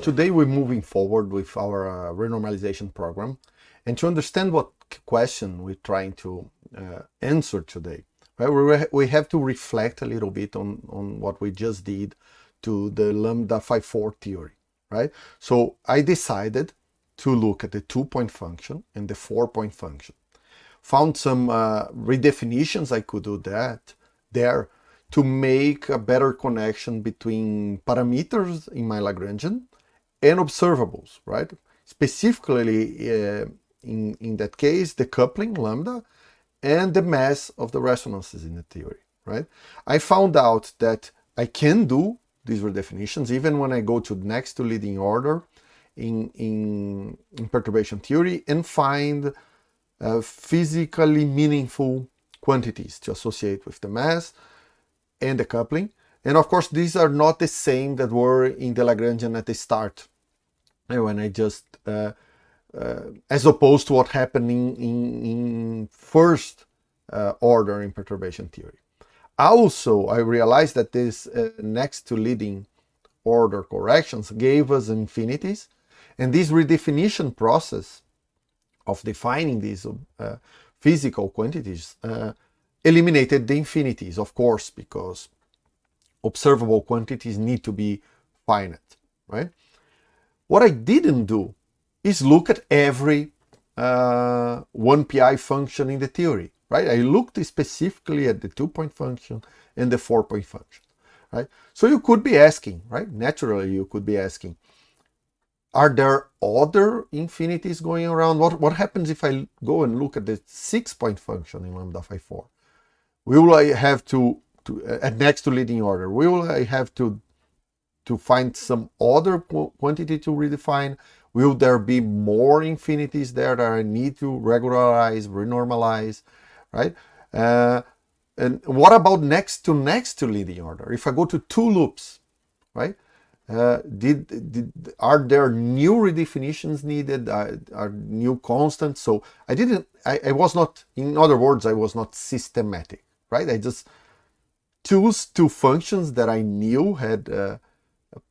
Today we're moving forward with our renormalization program, and to understand what question we're trying to answer today, right, we have to reflect a little bit on what we just did to the lambda phi 4 theory, right? So I decided to look at the 2-point function and the 4-point function. Found some redefinitions I could do there to make a better connection between parameters in my Lagrangian and observables, right? Specifically, in that case, the coupling lambda and the mass of the resonances in the theory, right? I found out that I can do these redefinitions even when I go to next to leading order in perturbation theory and find physically meaningful quantities to associate with the mass and the coupling. And of course, these are not the same that were in the Lagrangian at the start, when I just, as opposed to what happened in first order in perturbation theory. Also, I realized that this next to leading order corrections gave us infinities, and this redefinition process of defining these physical quantities eliminated the infinities, of course, because observable quantities need to be finite, right? What I didn't do is look at every 1pi function in the theory, right? I looked specifically at the 2-point function and the 4-point function, right? So you could be asking, right? Naturally, you could be asking, are there other infinities going around? What happens if I go and look at the 6-point function in lambda phi 4? Will I have to at next to leading order, will I have to find some other quantity to redefine? Will there be more infinities there that I need to regularize, renormalize, right? And what about next to leading order? If I go to 2 loops, right? Are there new redefinitions needed? Are new constants? So I was not, in other words, I was not systematic, right? I just chose 2 functions that I knew had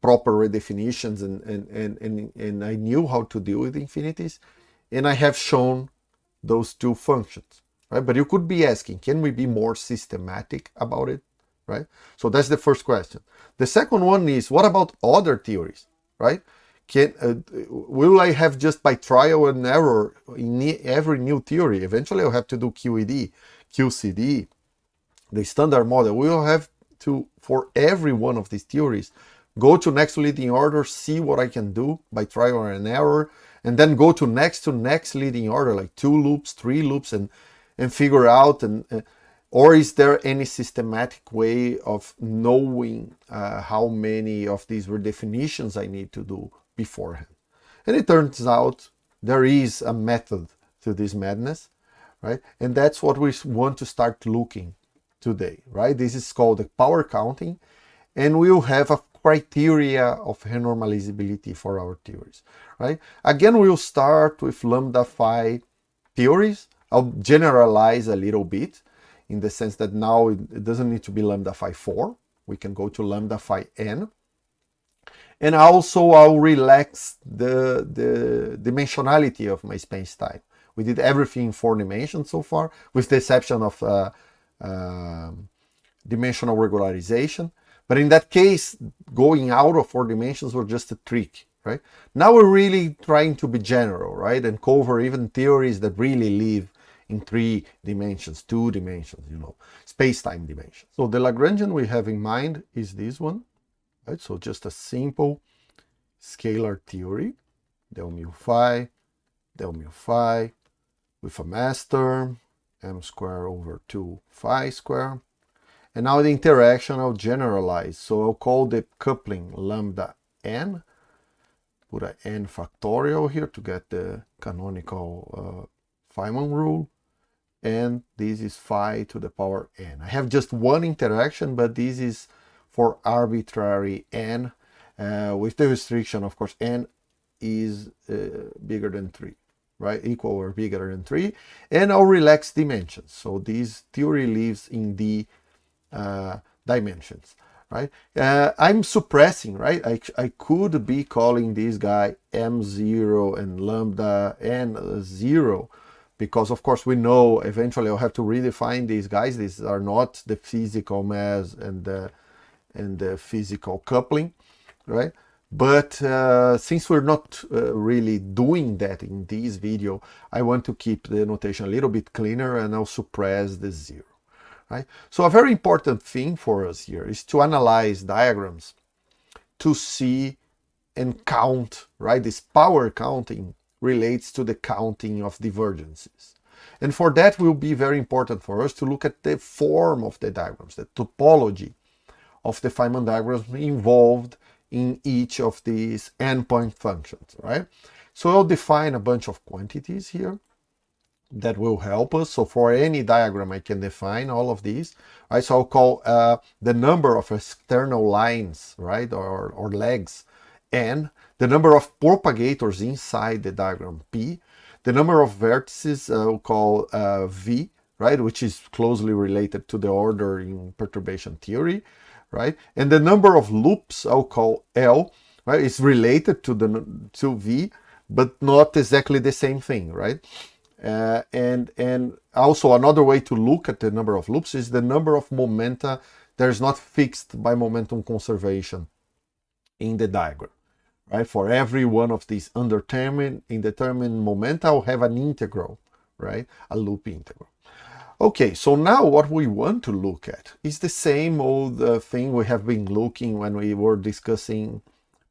proper redefinitions and I knew how to deal with infinities, and I have shown those 2 functions, right? But you could be asking, can we be more systematic about it, right? So that's the first question. The second one is, what about other theories, right? Will I have just by trial and error in every new theory? Eventually I'll have to do QED, QCD, the standard model. We will have to, for every one of these theories, go to next leading order, see what I can do by trial and error, and then go to next leading order, like 2 loops, 3 loops, and figure out, or is there any systematic way of knowing how many of these redefinitions I need to do beforehand? And it turns out there is a method to this madness, right? And that's what we want to start looking today, right? This is called the power counting, and we'll have a criteria of renormalizability for our theories, right? Again, we'll start with lambda phi theories. I'll generalize a little bit in the sense that now it doesn't need to be lambda phi 4. We can go to lambda phi n. And also I'll relax the dimensionality of my space-time. We did everything in 4 dimensions so far, with the exception of dimensional regularization. But in that case, going out of 4 dimensions was just a trick, right? Now we're really trying to be general, right? And cover even theories that really live in 3 dimensions, 2 dimensions, space-time dimensions. So the Lagrangian we have in mind is this one, right? So just a simple scalar theory, del mu phi, with a mass term, m squared over 2 phi squared. And now the interaction I'll generalize. So I'll call the coupling lambda n, put an n factorial here to get the canonical Feynman rule. And this is phi to the power n. I have just one interaction, but this is for arbitrary n, with the restriction, of course, n is bigger than 3, right? Equal or bigger than 3. And I'll relax dimensions. So this theory lives in the dimensions, right? I'm suppressing, right? I could be calling this guy M0 and lambda N0, because of course we know eventually I'll have to redefine these guys. These are not the physical mass and the physical coupling, right? But since we're not really doing that in this video, I want to keep the notation a little bit cleaner, and I'll suppress the 0. Right? So a very important thing for us here is to analyze diagrams to see and count, right? This power counting relates to the counting of divergences. And for that will be very important for us to look at the form of the diagrams, the topology of the Feynman diagrams involved in each of these endpoint functions, right? So I'll define a bunch of quantities here that will help us. So for any diagram, I can define all of these. Right? So I'll call the number of external lines, right, or legs, N, the number of propagators inside the diagram, P, the number of vertices I'll call V, right, which is closely related to the order in perturbation theory, right, and the number of loops I'll call L, right, it's related to V, but not exactly the same thing, right? And also another way to look at the number of loops is the number of momenta that is not fixed by momentum conservation in the diagram, right? For every one of these indeterminate momenta, I'll have an integral, right? A loop integral. Okay, so now what we want to look at is the same old thing we have been looking when we were discussing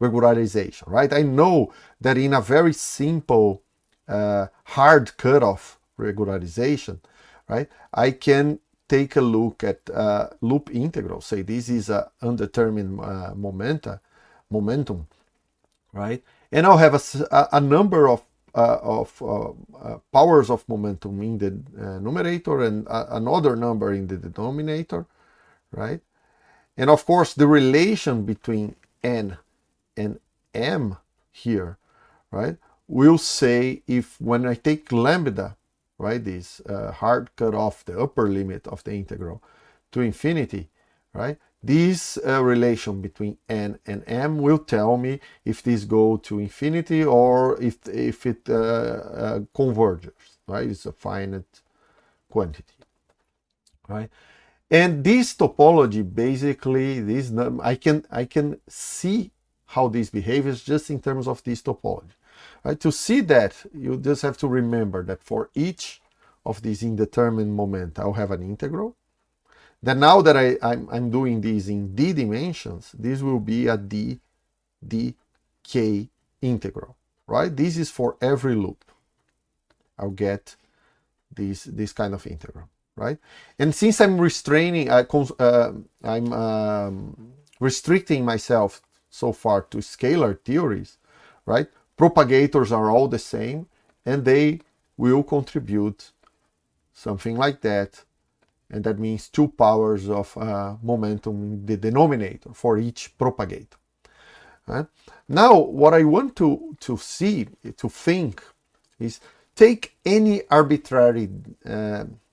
regularization, right? I know that in a very simple hard cutoff regularization, right, I can take a look at loop integral. Say this is a undetermined momentum, right, and I'll have a number of powers of momentum in the numerator and another number in the denominator, right? And of course the relation between N and M here, right, will say if when I take lambda, right, this hard cut off the upper limit of the integral to infinity, right, this relation between N and M will tell me if this go to infinity or if it converges, right? It's a finite quantity, right? And this topology, basically, I can see how this behaves just in terms of this topology. Right? To see that, you just have to remember that for each of these indeterminate momenta, I'll have an integral. Then now that I'm doing this in d dimensions, this will be a dk integral, right? This is for every loop. I'll get this kind of integral, right? And since I'm restricting myself so far to scalar theories, right? Propagators are all the same, and they will contribute something like that. And that means 2 powers of momentum in the denominator for each propagator. Right? Now, what I want to see, to think, is take any arbitrary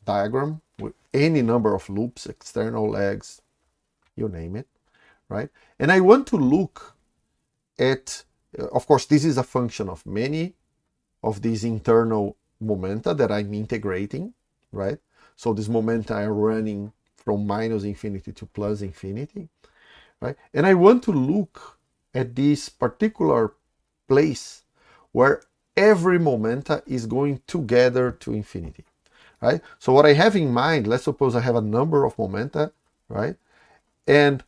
diagram with any number of loops, external legs, you name it, right? And I want to look at, of course, this is a function of many of these internal momenta that I'm integrating, right? So these momenta are running from minus infinity to plus infinity, right? And I want to look at this particular place where every momenta is going together to infinity, right? So what I have in mind, let's suppose I have a number of momenta, right? And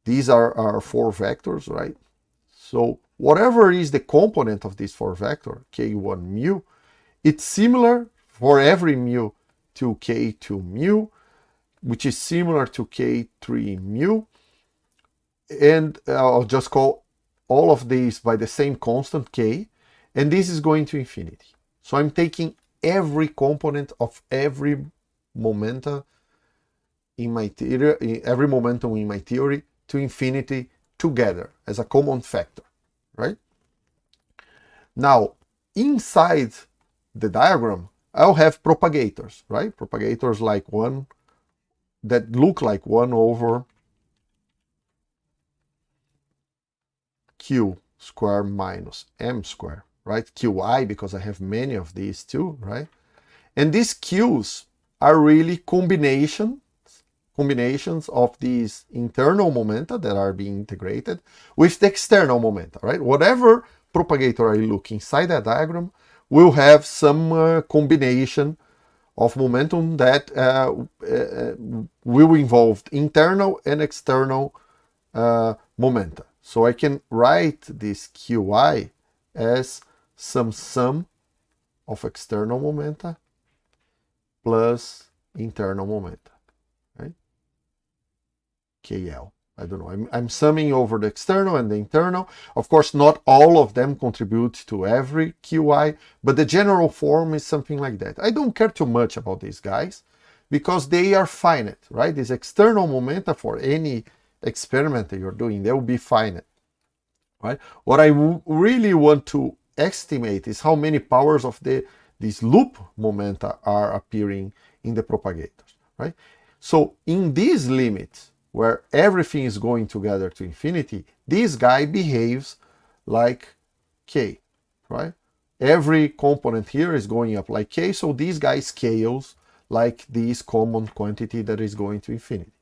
these are our 4 vectors, right? So whatever is the component of this 4 vector, k1 mu, it's similar for every mu to k2 mu, which is similar to k3 mu. And I'll just call all of these by the same constant k, and this is going to infinity. So I'm taking every component of every momenta in my theory, every momentum in my theory to infinity together as a common factor, right? Now, inside the diagram, I'll have propagators, right? Propagators like 1 that look like 1 over q square minus m square, right? qi, because I have many of these too, right? And these q's are really combinations of these internal momenta that are being integrated with the external momenta, right? Whatever propagator I look inside that diagram will have some combination of momentum that will involve internal and external momenta. So I can write this qi as some sum of external momenta plus internal momenta, right? KL. I don't know. I'm summing over the external and the internal. Of course, not all of them contribute to every QI, but the general form is something like that. I don't care too much about these guys because they are finite, right? These external momenta for any experiment that you're doing, they will be finite, right? What I really want to estimate is how many powers of these loop momenta are appearing in the propagators, right? So in these limits, where everything is going together to infinity, this guy behaves like k, right? Every component here is going up like k, so this guy scales like this common quantity that is going to infinity,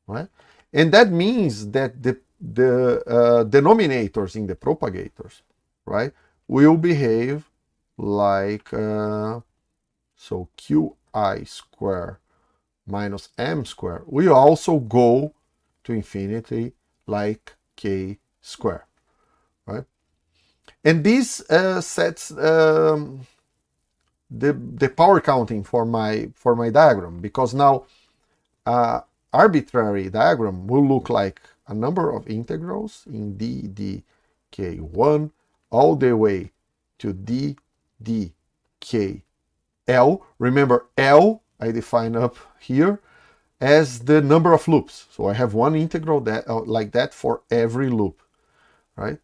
right? And that means that the denominators in the propagators, right, will behave like, so qi square minus m square will also go to infinity like k square, right? And this sets the power counting for my diagram, because now arbitrary diagram will look like a number of integrals in ddk1 all the way to ddkl. Remember, L I define up here as the number of loops. So I have one integral that like that for every loop, right?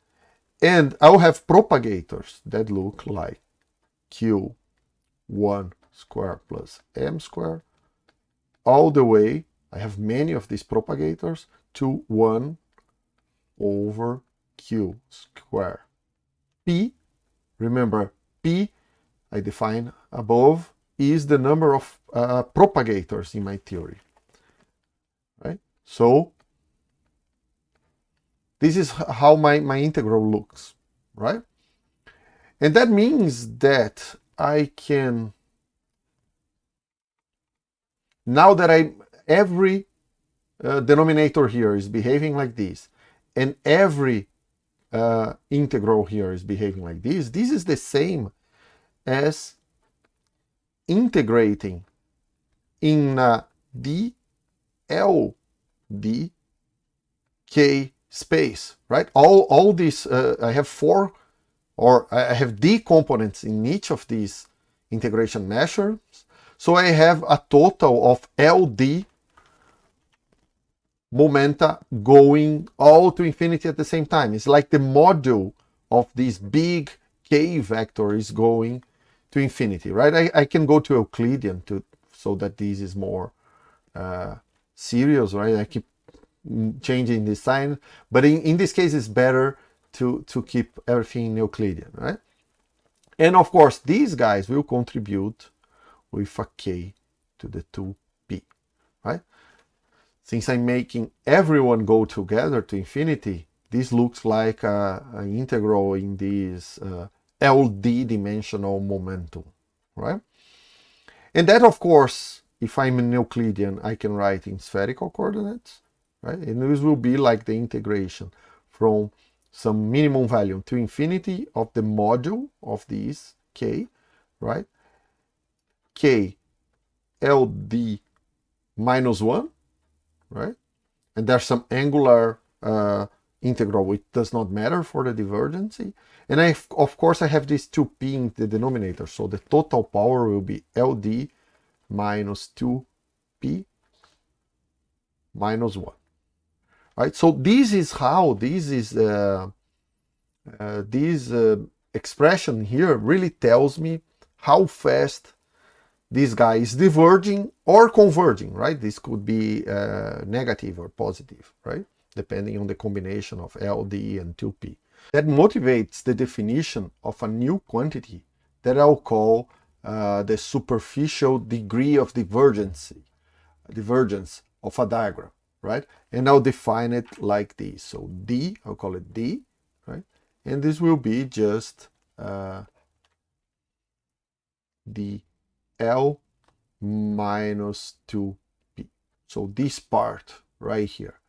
And I'll have propagators that look like q1 square plus m square all the way, I have many of these propagators, to 1 over q square p. Remember, p I define above is the number of propagators in my theory, right? So this is how my integral looks, right? And that means that I can, now that every denominator here is behaving like this, and every integral here is behaving like this is the same as integrating in DLD K space, right? All these, I have four, or I have D components in each of these integration measures. So I have a total of LD momenta going all to infinity at the same time. It's like the module of this big K vector is going to infinity, right? I can go to Euclidean so that this is more serious, right? I keep changing the sign, but in this case it's better to keep everything in Euclidean, right? And of course these guys will contribute with a k to the 2p, right? Since I'm making everyone go together to infinity, this looks like an integral in this LD dimensional momentum, right? And that, of course, if I'm in Euclidean, I can write in spherical coordinates, right? And this will be like the integration from some minimum value to infinity of the module of this k, right? K LD minus 1, right? And there's some angular integral which does not matter for the divergency. And of course I have this 2p in the denominator, so the total power will be LD minus 2p minus 1, right? So this is how this expression here really tells me how fast this guy is diverging or converging, right? This could be negative or positive, right? depending on the combination of L, D, and 2P. That motivates the definition of a new quantity that I'll call the superficial degree of divergence of a diagram, right? And I'll define it like this. So D, I'll call it D, right? And this will be just the L minus 2P. So this part right here,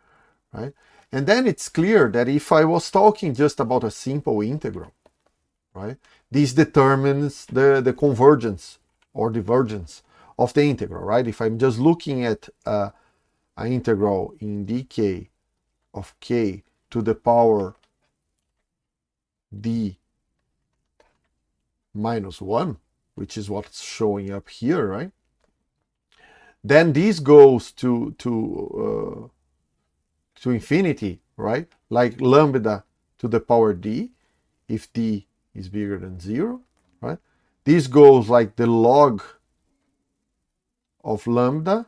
right? And then it's clear that if I was talking just about a simple integral, right, this determines the convergence or divergence of the integral, right? If I'm just looking at an integral in dk of k to the power d minus 1, which is what's showing up here, right? Then this goes to infinity, right? Like lambda to the power d, if d is bigger than 0, right? This goes like the log of lambda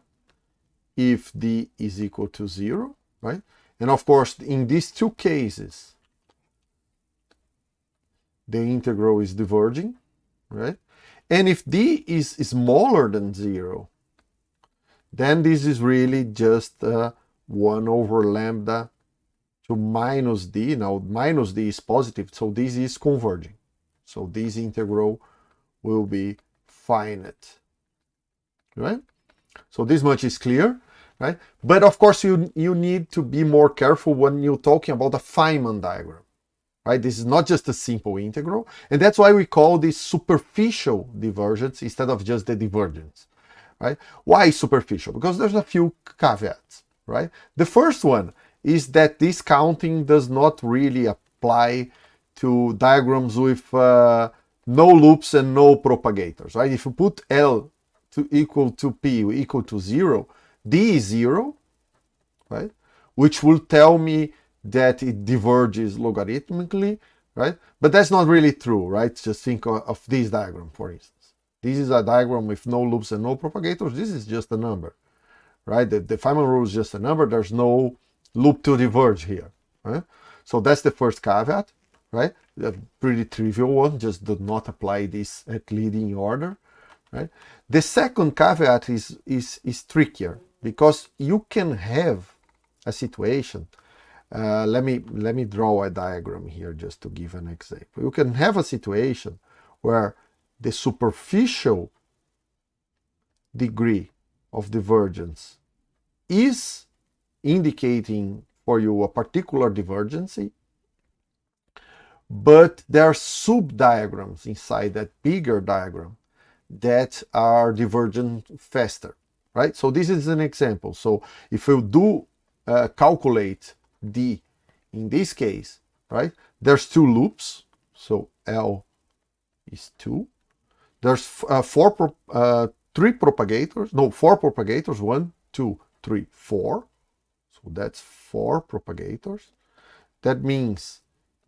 if d is equal to 0, right? And of course, in these two cases, the integral is diverging, right? And if d is smaller than 0, then this is really just 1 over lambda to minus d. Now, minus d is positive, so this is converging. So this integral will be finite, right? So this much is clear, right? But of course, you need to be more careful when you're talking about a Feynman diagram, right? This is not just a simple integral, and that's why we call this superficial divergence instead of just the divergence, right? Why superficial? Because there's a few caveats, right? The first one is that this counting does not really apply to diagrams with no loops and no propagators, right? If you put L equal to P equal to 0, D is 0, right? Which will tell me that it diverges logarithmically, right? But that's not really true, right? Just think of this diagram, for instance. This is a diagram with no loops and no propagators. This is just a number, right? The Feynman rule is just a number. There's no loop to diverge here, right? So that's the first caveat, right? A pretty trivial one. Just do not apply this at leading order, right? The second caveat is trickier because you can have a situation. Let me draw a diagram here just to give an example. You can have a situation where the superficial degree of divergence is indicating for you a particular divergency, but there are sub-diagrams inside that bigger diagram that are divergent faster, right? So this is an example. So if you do calculate D in this case, right, there's two loops, so L is 2. There's four propagators, 1, 2, 3, 4. So that's 4 propagators. That means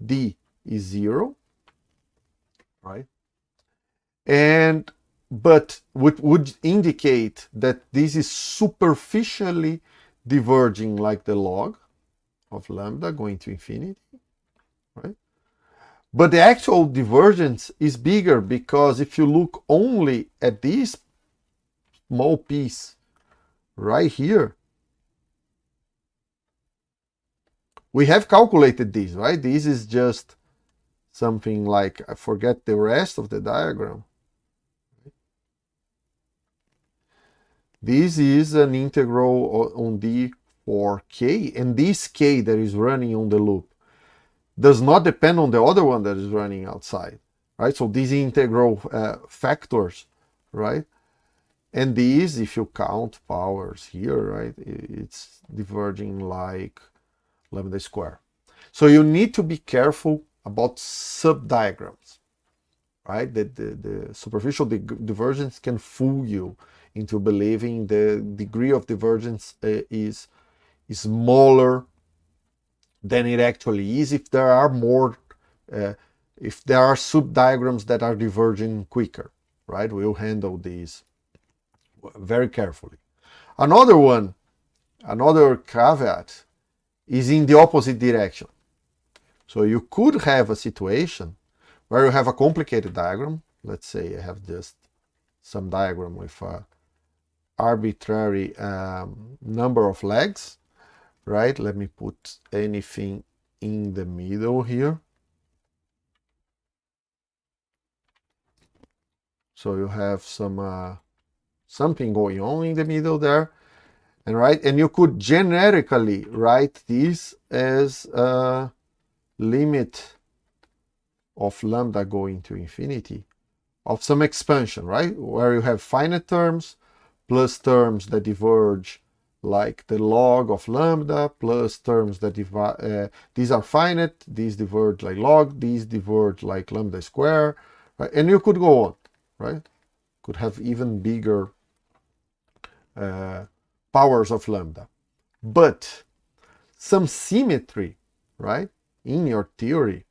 D is 0, right? And but would indicate that this is superficially diverging like the log of lambda going to infinity, right? But the actual divergence is bigger because if you look only at this small piece right here, we have calculated this, right? This is just something like, I forget the rest of the diagram. This is an integral on D for k, and this k that is running on the loop does not depend on the other one that is running outside, right? So these integral factors, right? And these, if you count powers here, right, it's diverging like lambda square. So you need to be careful about sub-diagrams, right? The superficial divergence can fool you into believing the degree of divergence is smaller than it actually is if there are more, if there are sub-diagrams that are diverging quicker, right? We'll handle these very carefully. Another caveat is in the opposite direction. So you could have a situation where you have a complicated diagram. Let's say I have just some diagram with a arbitrary number of legs, right? Let me put anything in the middle here. So you have some something going on in the middle there, and you could generically write this as a limit of lambda going to infinity of some expansion, right? Where you have finite terms plus terms that diverge like the log of lambda plus terms that divide, these are finite, these diverge like log, these diverge like lambda square, right? And you could go on, right? Could have even bigger powers of lambda. But some symmetry, right, in your theory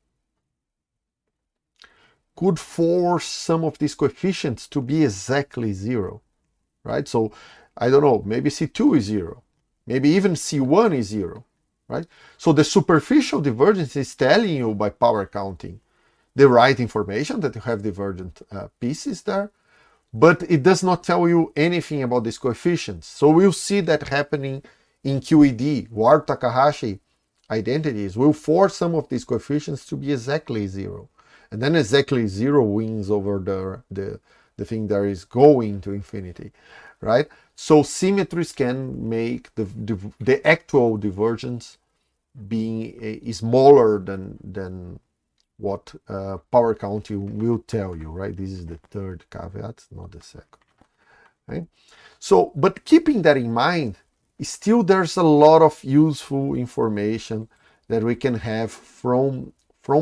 could force some of these coefficients to be exactly zero, right? So I don't know, maybe C2 is zero, maybe even C1 is zero, right? So the superficial divergence is telling you by power counting the right information that you have divergent pieces there, but it does not tell you anything about these coefficients. So we'll see that happening in QED. Ward-Takahashi identities will force some of these coefficients to be exactly zero. And then exactly zero wins over the thing that is going to infinity, right? So symmetries can make the actual divergence being smaller than what power counting will tell you, right? This is the third caveat, not the second, right? So, but keeping that in mind, still there's a lot of useful information that we can have from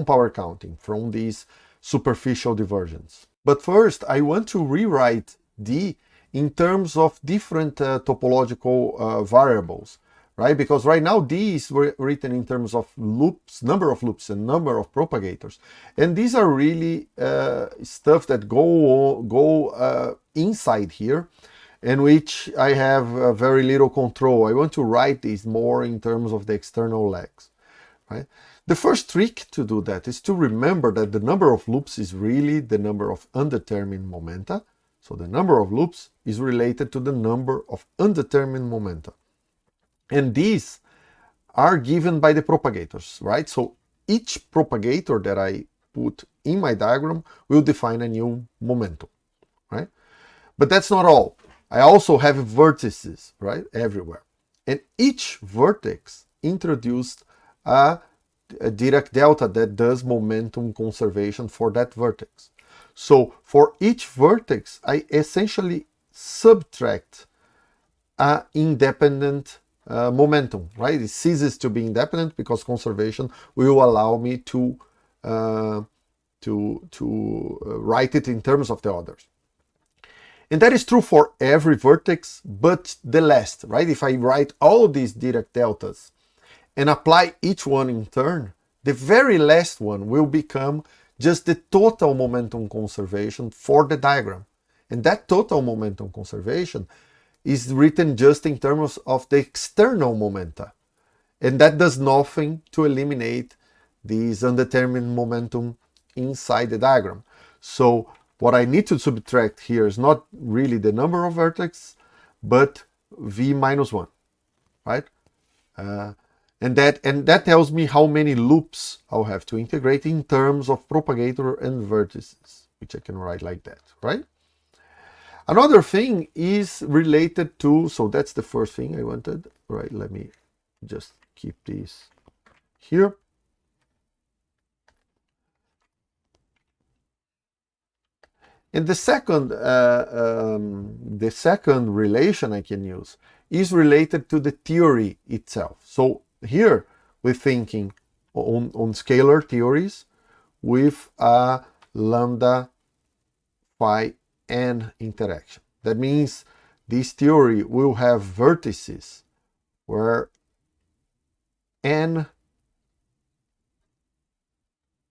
power counting, from these superficial divergence. But first, I want to rewrite D in terms of different topological variables, right? Because right now D is written in terms of loops, number of loops and number of propagators. And these are really stuff that go inside here, in which I have very little control. I want to write these more in terms of the external legs, right? The first trick to do that is to remember that the number of loops is really the number of undetermined momenta. So the number of loops is related to the number of undetermined momenta. And these are given by the propagators, right? So each propagator that I put in my diagram will define a new momentum, right? But that's not all. I also have vertices, right, everywhere. And each vertex introduced a Dirac delta that does momentum conservation for that vertex. So for each vertex, I essentially subtract an independent momentum, right? It ceases to be independent because conservation will allow me to write it in terms of the others. And that is true for every vertex, but the last, right? If I write all these Dirac deltas and apply each one in turn, the very last one will become just the total momentum conservation for the diagram. And that total momentum conservation is written just in terms of the external momenta. And that does nothing to eliminate these undetermined momentum inside the diagram. So what I need to subtract here is not really the number of vertex, but v minus 1, right? And that tells me how many loops I'll have to integrate in terms of propagator and vertices, which I can write like that, right? Another thing is related to, so that's the first thing I wanted, right? Let me just keep this here. And the second relation I can use is related to the theory itself. So here we're thinking on scalar theories with a lambda phi n interaction. That means this theory will have vertices where n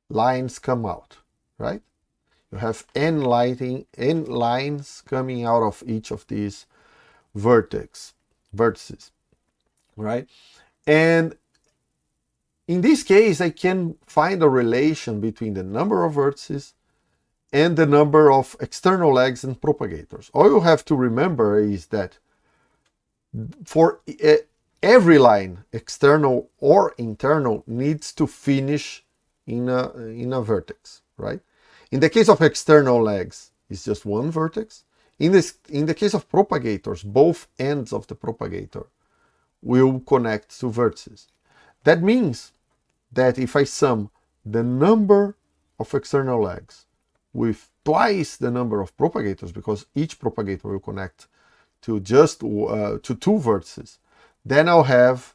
lines come out, right? You have n lines coming out of each of these vertices, right? And in this case, I can find a relation between the number of vertices and the number of external legs and propagators. All you have to remember is that for every line, external or internal, needs to finish in a vertex, right? In the case of external legs, it's just one vertex. In the case of propagators, both ends of the propagator will connect to vertices. That means that if I sum the number of external legs with twice the number of propagators, because each propagator will connect to just to two vertices, then I'll have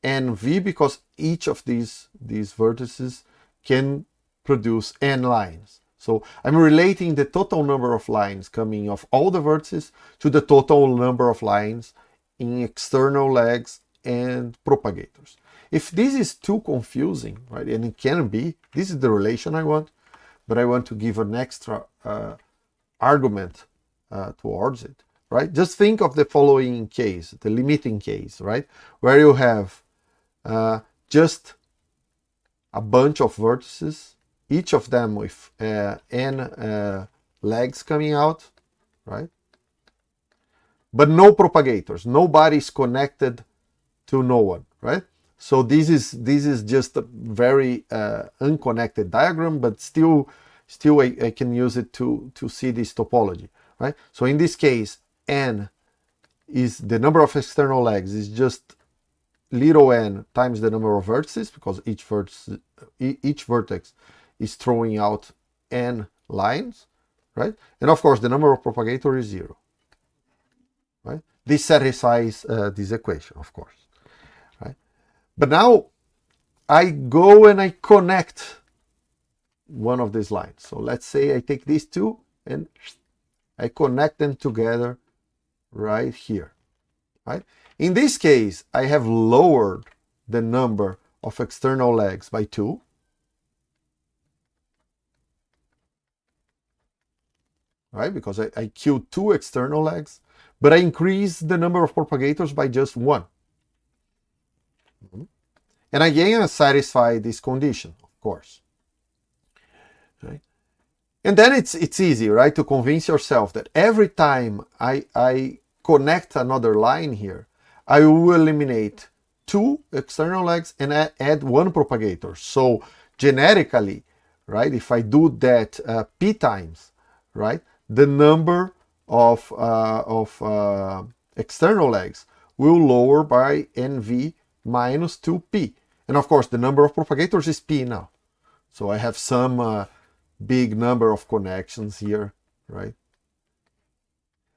NV, because each of these vertices can produce n lines. So I'm relating the total number of lines coming off all the vertices to the total number of lines in external legs and propagators. If this is too confusing, right, and it can be, this is the relation I want, but I want to give an extra argument towards it, right? Just think of the following case, the limiting case, right, where you have just a bunch of vertices, each of them with n legs coming out, right? But no propagators, nobody is connected to no one, right? So this is just a very unconnected diagram, but still I can use it to see this topology, right? So in this case, n is the number of external legs is just little n times the number of vertices, because each vertex is throwing out n lines, right? And of course, the number of propagators is 0, right? This satisfies this equation, of course, right? But now I go and I connect one of these lines. So let's say I take these two and I connect them together right here, right? In this case, I have lowered the number of external legs by 2. Right? Because I killed 2 external legs, but I increased the number of propagators by just 1. And again, I satisfy this condition, of course. Right? And then it's easy, right, to convince yourself that every time I connect another line here, I will eliminate 2 external legs and add 1 propagator. So generically, right, if I do that p times, right, the number of external legs will lower by NV minus 2p. And of course, the number of propagators is p now. So I have some big number of connections here, right?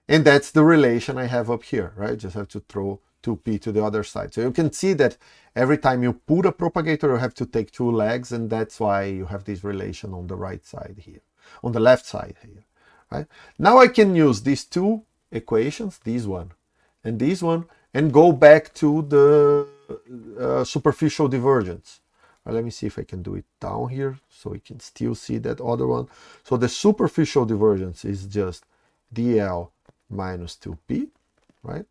And that's the relation I have up here, right? Just have to throw 2p to the other side. So you can see that every time you put a propagator, you have to take 2 legs, and that's why you have this relation on the right side here, on the left side here. Right? Now I can use these 2 equations, this one, and go back to the superficial divergence. Let me see if I can do it down here so we can still see that other one. So the superficial divergence is just dl minus 2p, right?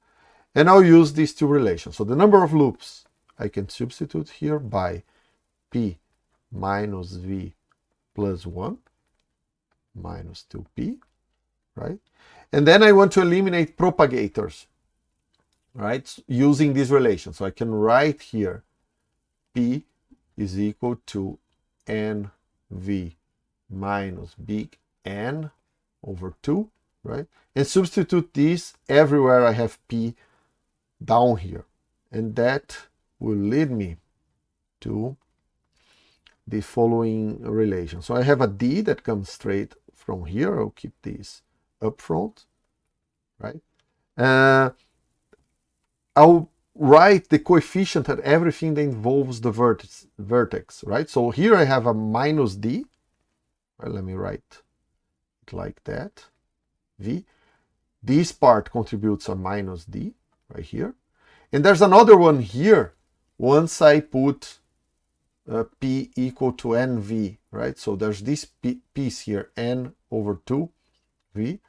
And I'll use these 2 relations. So the number of loops I can substitute here by p minus v plus 1 minus 2p, right? And then I want to eliminate propagators, right, using this relation. So I can write here p is equal to nv minus big N over 2, right? And substitute this everywhere I have p down here. And that will lead me to the following relation. So I have a d that comes straight from here. I'll keep this up front, right? I'll write the coefficient at everything that involves the vertex, right? So here I have a minus d, right? Let me write it like that, v. This part contributes a minus d right here. And there's another one here once I put p equal to nv, right? So there's this piece here, n over 2 v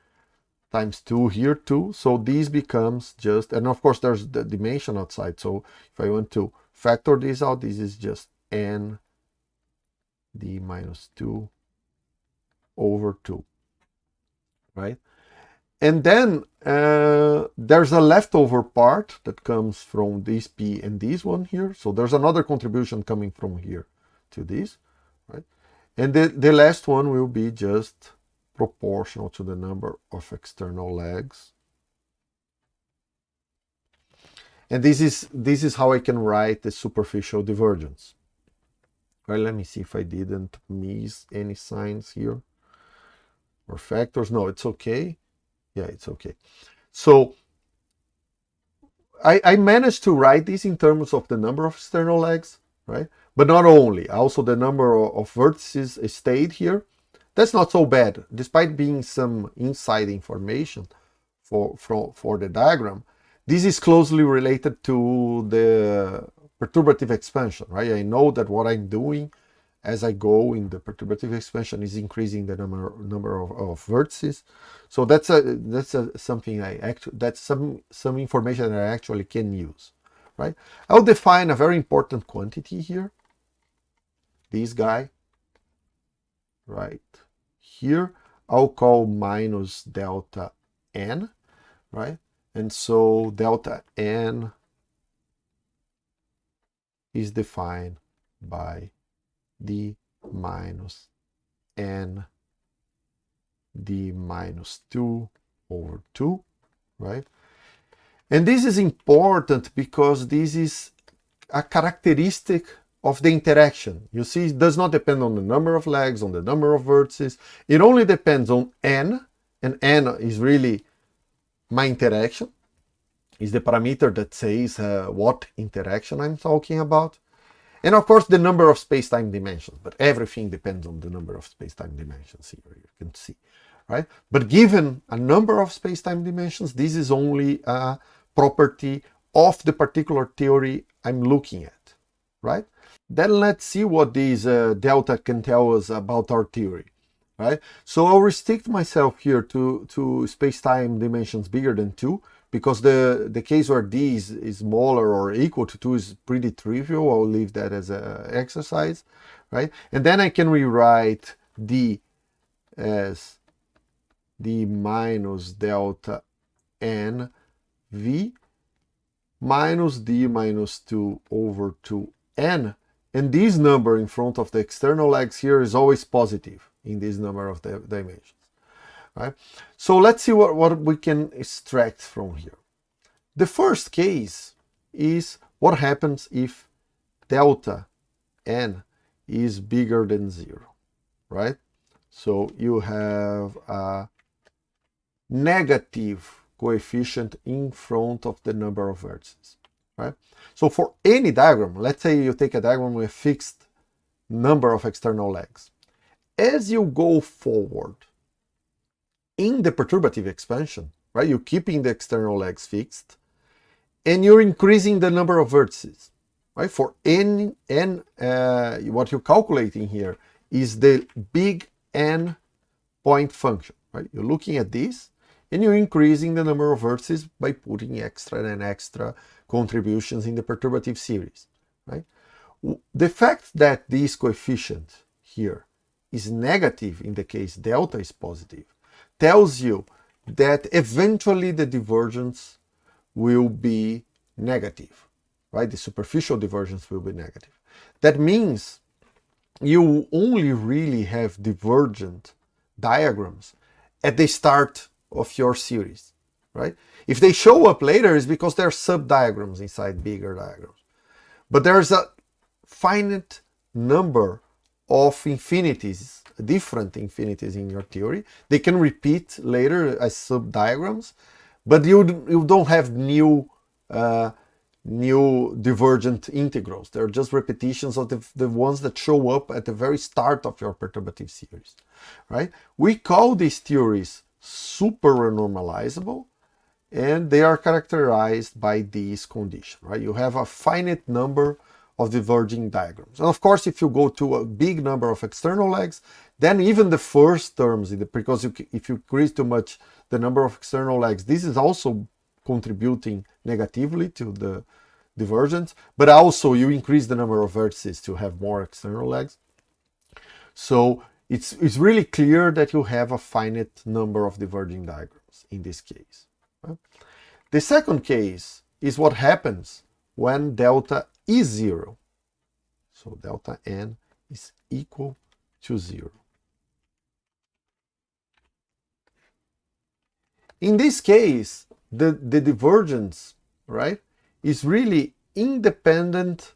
times 2 here too. So this becomes just, and of course there's the dimension outside. So if I want to factor this out, this is just n d minus 2 over 2, right? And then there's a leftover part that comes from this p and this one here. So there's another contribution coming from here to this, right? And the last one will be just proportional to the number of external legs. And this is how I can write the superficial divergence. Right, let me see if I didn't miss any signs here or factors. No, it's okay. Yeah, it's okay. So I managed to write this in terms of the number of external legs, right? But not only, also the number of vertices stayed here. That's not so bad, despite being some inside information for the diagram. This is closely related to the perturbative expansion, right? I know that what I'm doing as I go in the perturbative expansion is increasing the number of vertices. So that's something that's some information that I actually can use, right? I'll define a very important quantity here. This guy, right here, I'll call minus delta n, right? And so delta n is defined by d minus n d minus 2 over 2, right? And this is important because this is a characteristic of the interaction. You see, it does not depend on the number of legs, on the number of vertices. It only depends on n, and n is really my interaction, is the parameter that says what interaction I'm talking about. And of course, the number of space-time dimensions, but everything depends on the number of space-time dimensions here, you can see, right? But given a number of space-time dimensions, this is only a property of the particular theory I'm looking at, right? Then let's see what this delta can tell us about our theory, right? So I'll restrict myself here to space-time dimensions bigger than 2, because the case where d is smaller or equal to 2 is pretty trivial. I'll leave that as an exercise, right? And then I can rewrite d as d minus delta n v minus d minus 2 over 2n. And this number in front of the external legs here is always positive in this number of dimensions. Right? So let's see what we can extract from here. The first case is what happens if delta n is bigger than 0, right? So you have a negative coefficient in front of the number of vertices, right? So for any diagram, let's say you take a diagram with a fixed number of external legs. As you go forward, in the perturbative expansion, right, you're keeping the external legs fixed, and you're increasing the number of vertices, right? For n, what you're calculating here is the big N point function, right? You're looking at this, and you're increasing the number of vertices by putting extra and extra contributions in the perturbative series, right? The fact that this coefficient here is negative in the case delta is positive tells you that eventually the divergence will be negative, right? The superficial divergence will be negative. That means you only really have divergent diagrams at the start of your series, right? If they show up later, it's because they're sub-diagrams inside bigger diagrams. But there's a finite number of infinities, different infinities in your theory. They can repeat later as sub-diagrams, but you don't have new divergent integrals. They're just repetitions of the ones that show up at the very start of your perturbative series, right? We call these theories super renormalizable, and they are characterized by this condition, right? You have a finite number of diverging diagrams. And of course, if you go to a big number of external legs, then even the first terms, because if you increase too much the number of external legs, this is also contributing negatively to divergence, but also you increase the number of vertices to have more external legs. So it's really clear that you have a finite number of diverging diagrams in this case. Right? The second case is what happens when delta is 0. So delta n is equal to 0. In this case, the divergence, right, is really independent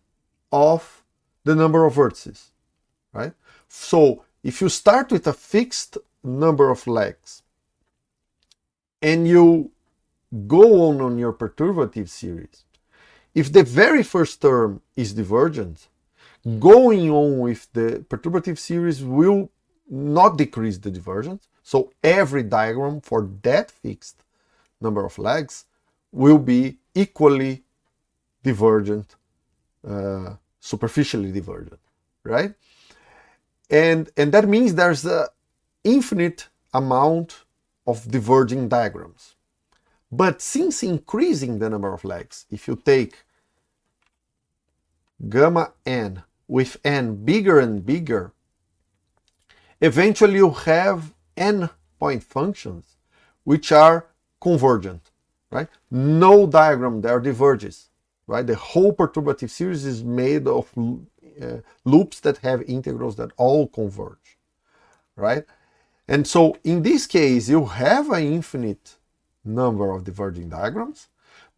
of the number of vertices, right? So if you start with a fixed number of legs and you go on your perturbative series, if the very first term is divergent, going on with the perturbative series will not decrease the divergence. So every diagram for that fixed number of legs will be equally divergent, superficially divergent, right? And that means there's an infinite amount of diverging diagrams. But since increasing the number of legs, if you take gamma n with n bigger and bigger, eventually you have n point functions which are convergent, right? No diagram there diverges, right? The whole perturbative series is made of loops that have integrals that all converge, right? And so in this case, you have an infinite number of diverging diagrams,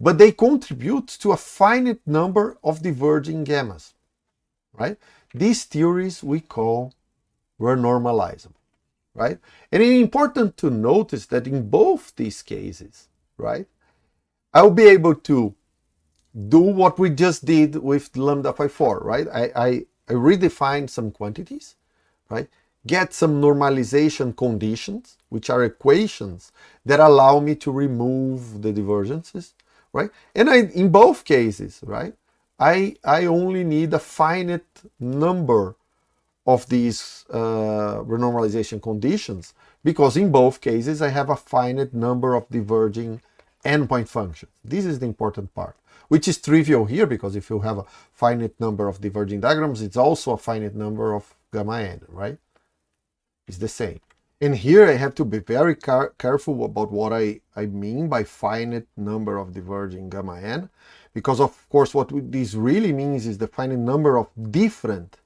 but they contribute to a finite number of diverging gammas, right? These theories we call renormalizable, right? And it's important to notice that in both these cases, right, I'll be able to do what we just did with lambda phi 4, right? I redefine some quantities, right? Get some normalization conditions, which are equations that allow me to remove the divergences, right? And in both cases, right, I only need a finite number of these renormalization conditions, because in both cases I have a finite number of diverging n-point functions. This is the important part, which is trivial here, because if you have a finite number of diverging diagrams, it's also a finite number of gamma n, right? It's the same. And here I have to be very careful about what I mean by finite number of diverging gamma n, because of course what this really means is the finite number of different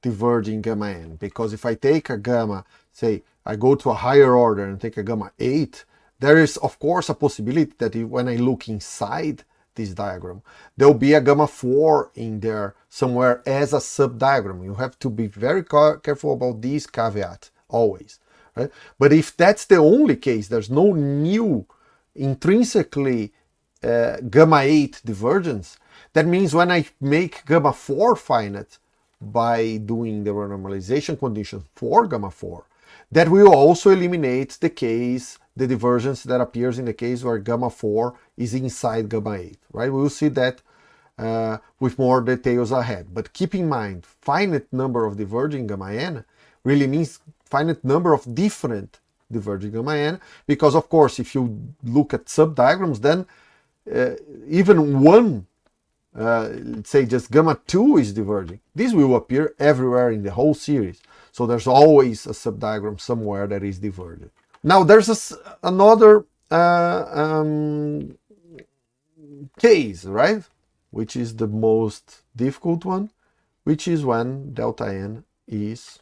diverging gamma n. Because if I take a gamma, say I go to a higher order and take a gamma 8, there is of course a possibility that when I look inside this diagram, there will be a gamma 4 in there somewhere as a subdiagram. You have to be very careful about this caveat always, right? But if that's the only case, there's no new intrinsically gamma 8 divergence, that means when I make gamma 4 finite by doing the renormalization condition for gamma 4, that will also eliminate the divergence that appears in the case where gamma 4 is inside gamma 8, right? We will see that with more details ahead. But keep in mind, finite number of diverging gamma n really means finite number of different diverging gamma n, because of course if you look at subdiagrams, then even one, let's say just gamma 2 is diverging. This will appear everywhere in the whole series. So there's always a subdiagram somewhere that is divergent. Now there's another case, right? Which is the most difficult one, which is when delta n is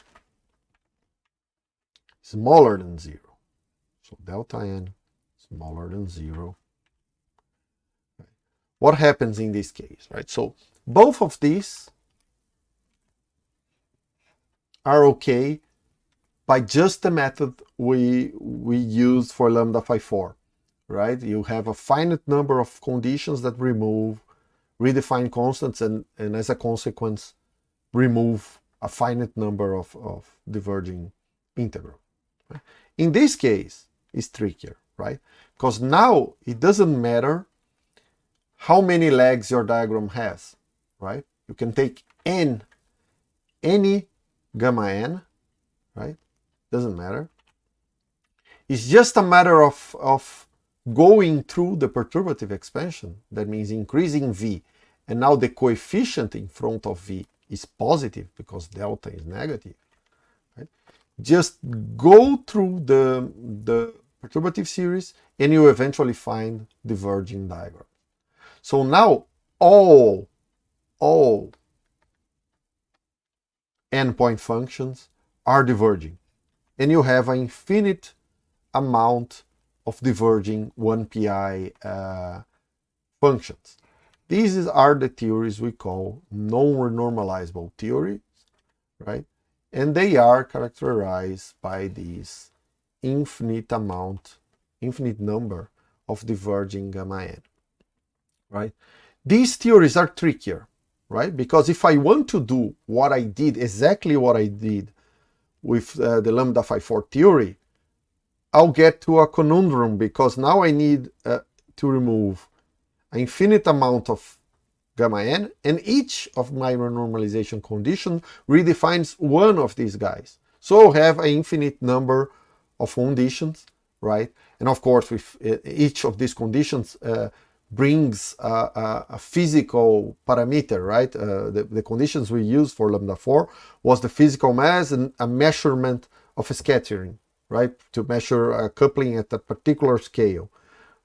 smaller than 0. So delta n smaller than 0. What happens in this case, right? So both of these are okay by just the method we use for lambda phi 4, right? You have a finite number of conditions that remove redefined constants and as a consequence remove a finite number of diverging integral. Right? In this case, it's trickier, right? Because now it doesn't matter how many legs your diagram has, right? You can take any gamma n, right? Doesn't matter. It's just a matter of going through the perturbative expansion. That means increasing v and now the coefficient in front of V is positive because delta is negative, right? Just go through the perturbative series and you eventually find diverging diagram. So now all endpoint functions are diverging, and you have an infinite amount of diverging 1pi functions. These are the theories we call non-renormalizable theories, right? And they are characterized by this infinite number of diverging gamma n, right? These theories are trickier, right? Because if I want to do what I did, exactly what I did with the lambda phi 4 theory, I'll get to a conundrum, because now I need to remove an infinite amount of gamma n, and each of my renormalization conditions redefines one of these guys. So I'll have an infinite number of conditions, right? And of course, with each of these conditions brings a physical parameter, right? The conditions we used for lambda 4 was the physical mass and a measurement of scattering, right? To measure coupling at a particular scale,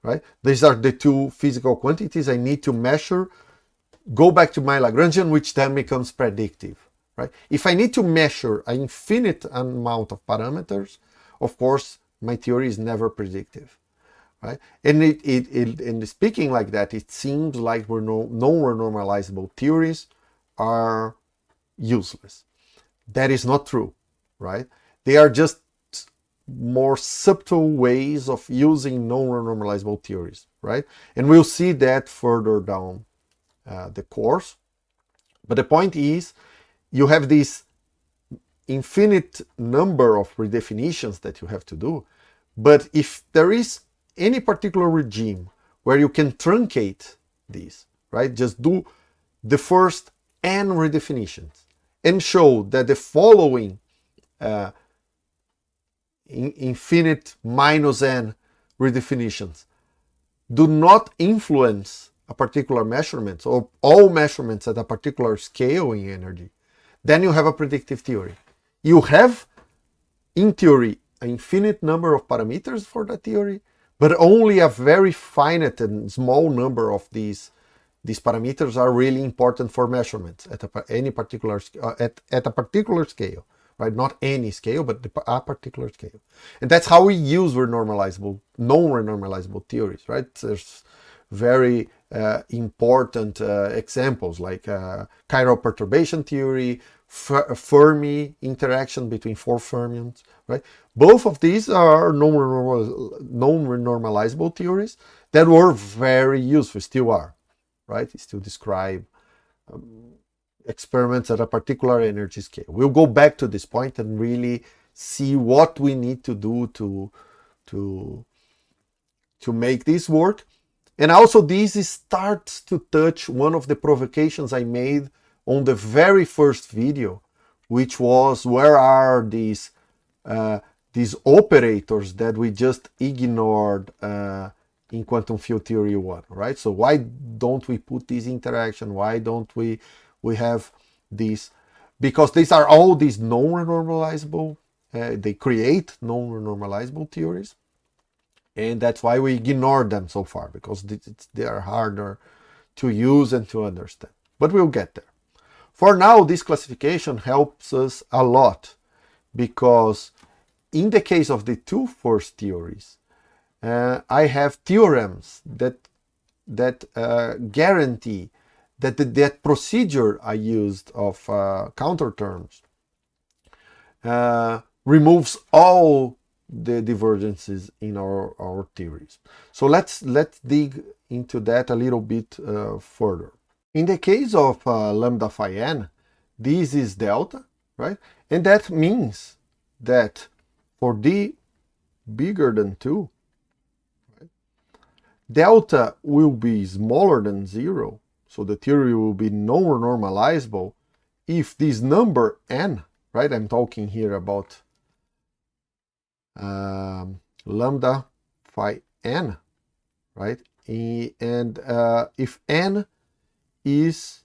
right? These are the two physical quantities I need to measure, go back to my Lagrangian, which then becomes predictive, right? If I need to measure an infinite amount of parameters, of course, my theory is never predictive, right? And in speaking like that, it seems like non-renormalizable theories are useless. That is not true, right? They are just more subtle ways of using non-renormalizable theories, right? And we'll see that further down the course. But the point is, you have this infinite number of redefinitions that you have to do. But if there is any particular regime where you can truncate these, right? Just do the first n redefinitions and show that the following infinite minus n redefinitions do not influence a particular measurement, or all measurements at a particular scale in energy, then you have a predictive theory. You have, in theory, an infinite number of parameters for that theory, but only a very finite and small number of these parameters are really important for measurements at a particular scale, right? Not any scale, but a particular scale. And that's how we use non-renormalizable theories, right? There's very important examples like chiral perturbation theory, Fermi interaction between four fermions, right? Both of these are non-renormalizable theories that were very useful, still are, right? Still describe experiments at a particular energy scale. We'll go back to this point and really see what we need to do to make this work. And also this starts to touch one of the provocations I made on the very first video, which was, where are these operators that we just ignored in quantum field theory 1, right? So why don't we put this interaction? Why don't we have these? Because these are all these non-renormalizable, they create non-renormalizable theories. And that's why we ignore them so far, because they are harder to use and to understand. But we'll get there. For now, this classification helps us a lot, because in the case of the two first theories, I have theorems that guarantee that that procedure I used of counter terms removes all the divergences in our theories. So let's dig into that a little bit further. In the case of lambda phi n, this is delta, right? And that means that for d bigger than 2, right, delta will be smaller than 0, so the theory will be non-renormalizable if this number n, right, I'm talking here about lambda phi n, right? And if n is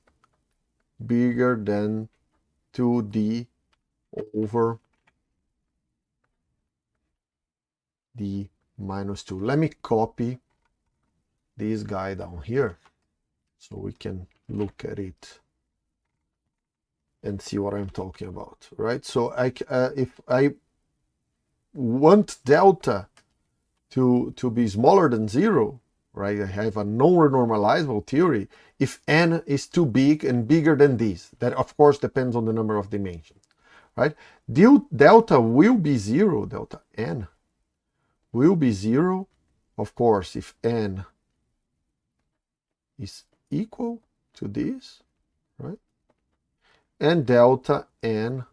bigger than 2d over d minus 2. Let me copy this guy down here so we can look at it and see what I'm talking about, right? So if I want delta to be smaller than 0, right? I have a non-renormalizable theory if n is too big and bigger than this. That of course depends on the number of dimensions, right? Delta will be 0, delta n will be 0, of course, if n is equal to this, right? And delta n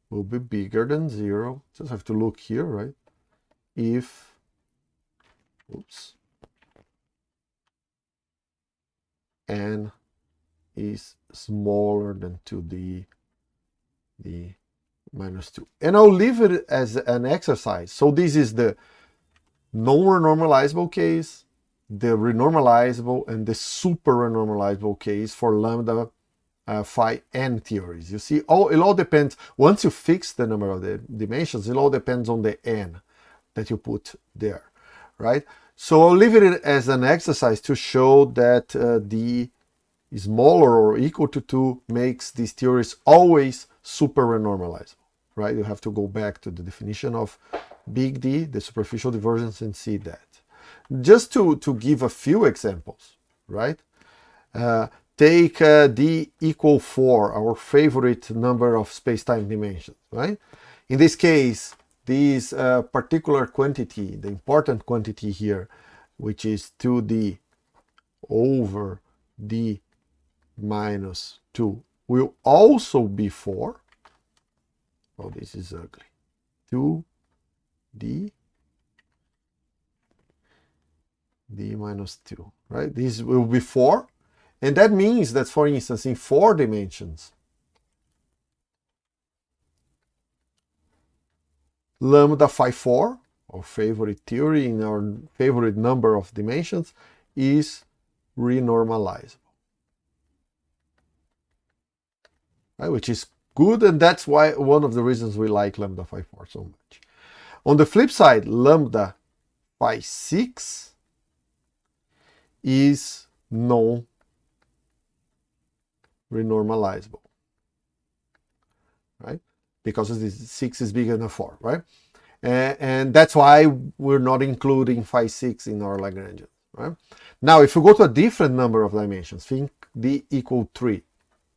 will be bigger than 0. Just have to look here, right? If, oops, n is smaller than 2d minus 2. And I'll leave it as an exercise. So this is the non-renormalizable case, the renormalizable, and the super renormalizable case for lambda phi n theories. You see, it all depends, once you fix the number of the dimensions, it all depends on the n that you put there, right? So I'll leave it as an exercise to show that d smaller or equal to 2 makes these theories always super renormalizable, right? You have to go back to the definition of big D, the superficial divergence, and see that. Just to give a few examples, right? Take d equal 4, our favorite number of space-time dimensions, right? In this case, this particular quantity, the important quantity here, which is 2d over d minus 2, will also be 4. Oh, this is ugly. 2d d minus 2, right? This will be 4. And that means that, for instance, in 4 dimensions, lambda phi 4, our favorite theory in our favorite number of dimensions, is renormalizable, right? Which is good, and that's why one of the reasons we like lambda phi 4 so much. On the flip side, lambda phi 6 is non-renormalizable, right? Because this 6 is bigger than 4, right? And that's why we're not including phi 6 in our Lagrangian, right? Now, if we go to a different number of dimensions, think d equal 3.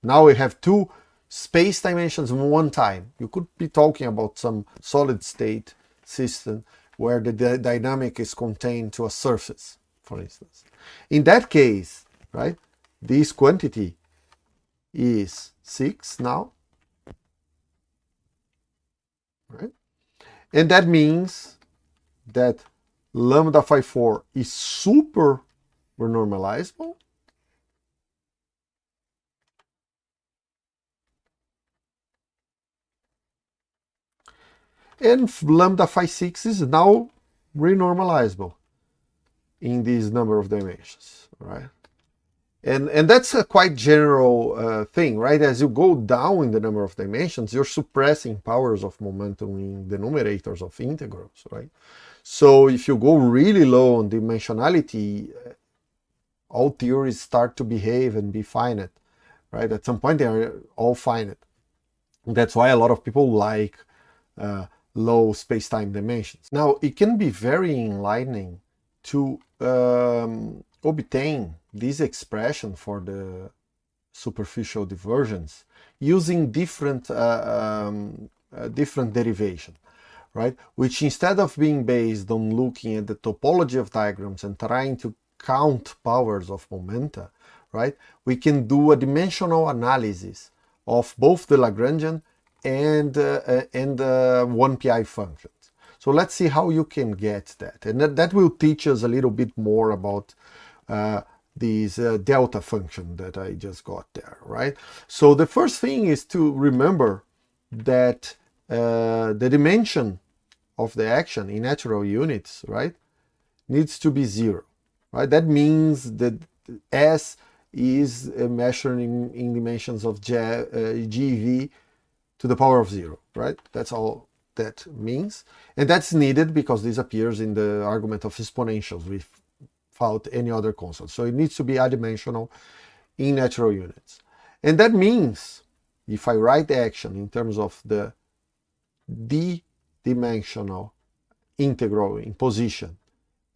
Now we have 2 space dimensions in one time. You could be talking about some solid state system where the dynamic is contained to a surface, for instance. In that case, right, this quantity is 6 now, right? And that means that lambda phi 4 is super renormalizable. And lambda phi 6 is now renormalizable in this number of dimensions, right? And that's a quite general thing, right? As you go down in the number of dimensions, you're suppressing powers of momentum in denominators of integrals, right? So if you go really low on dimensionality, all theories start to behave and be finite, right? At some point, they are all finite. That's why a lot of people like low space-time dimensions. Now, it can be very enlightening to obtain this expression for the superficial divergence using different derivation, right? Which, instead of being based on looking at the topology of diagrams and trying to count powers of momenta, right, we can do a dimensional analysis of both the Lagrangian and 1PI functions. So let's see how you can get that. And that will teach us a little bit more about this delta function that I just got there, right? So the first thing is to remember that the dimension of the action in natural units, right, needs to be 0, right? That means that S is measured in dimensions of GeV to the power of 0, right? That's all that means. And that's needed because this appears in the argument of exponentials without any other constant. So it needs to be adimensional in natural units. And that means if I write the action in terms of the d-dimensional integral in position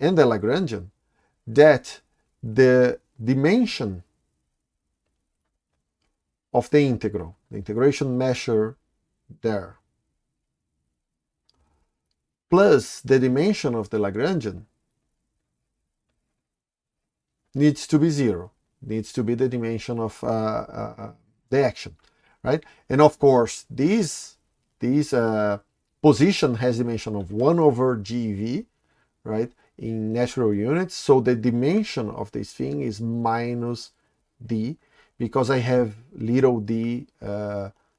and the Lagrangian, that the dimension of the integral, the integration measure there, plus the dimension of the Lagrangian needs to be 0, needs to be the dimension of the action, right? And of course, this position has dimension of 1 over GeV, right, in natural units. So the dimension of this thing is minus d, because I have little d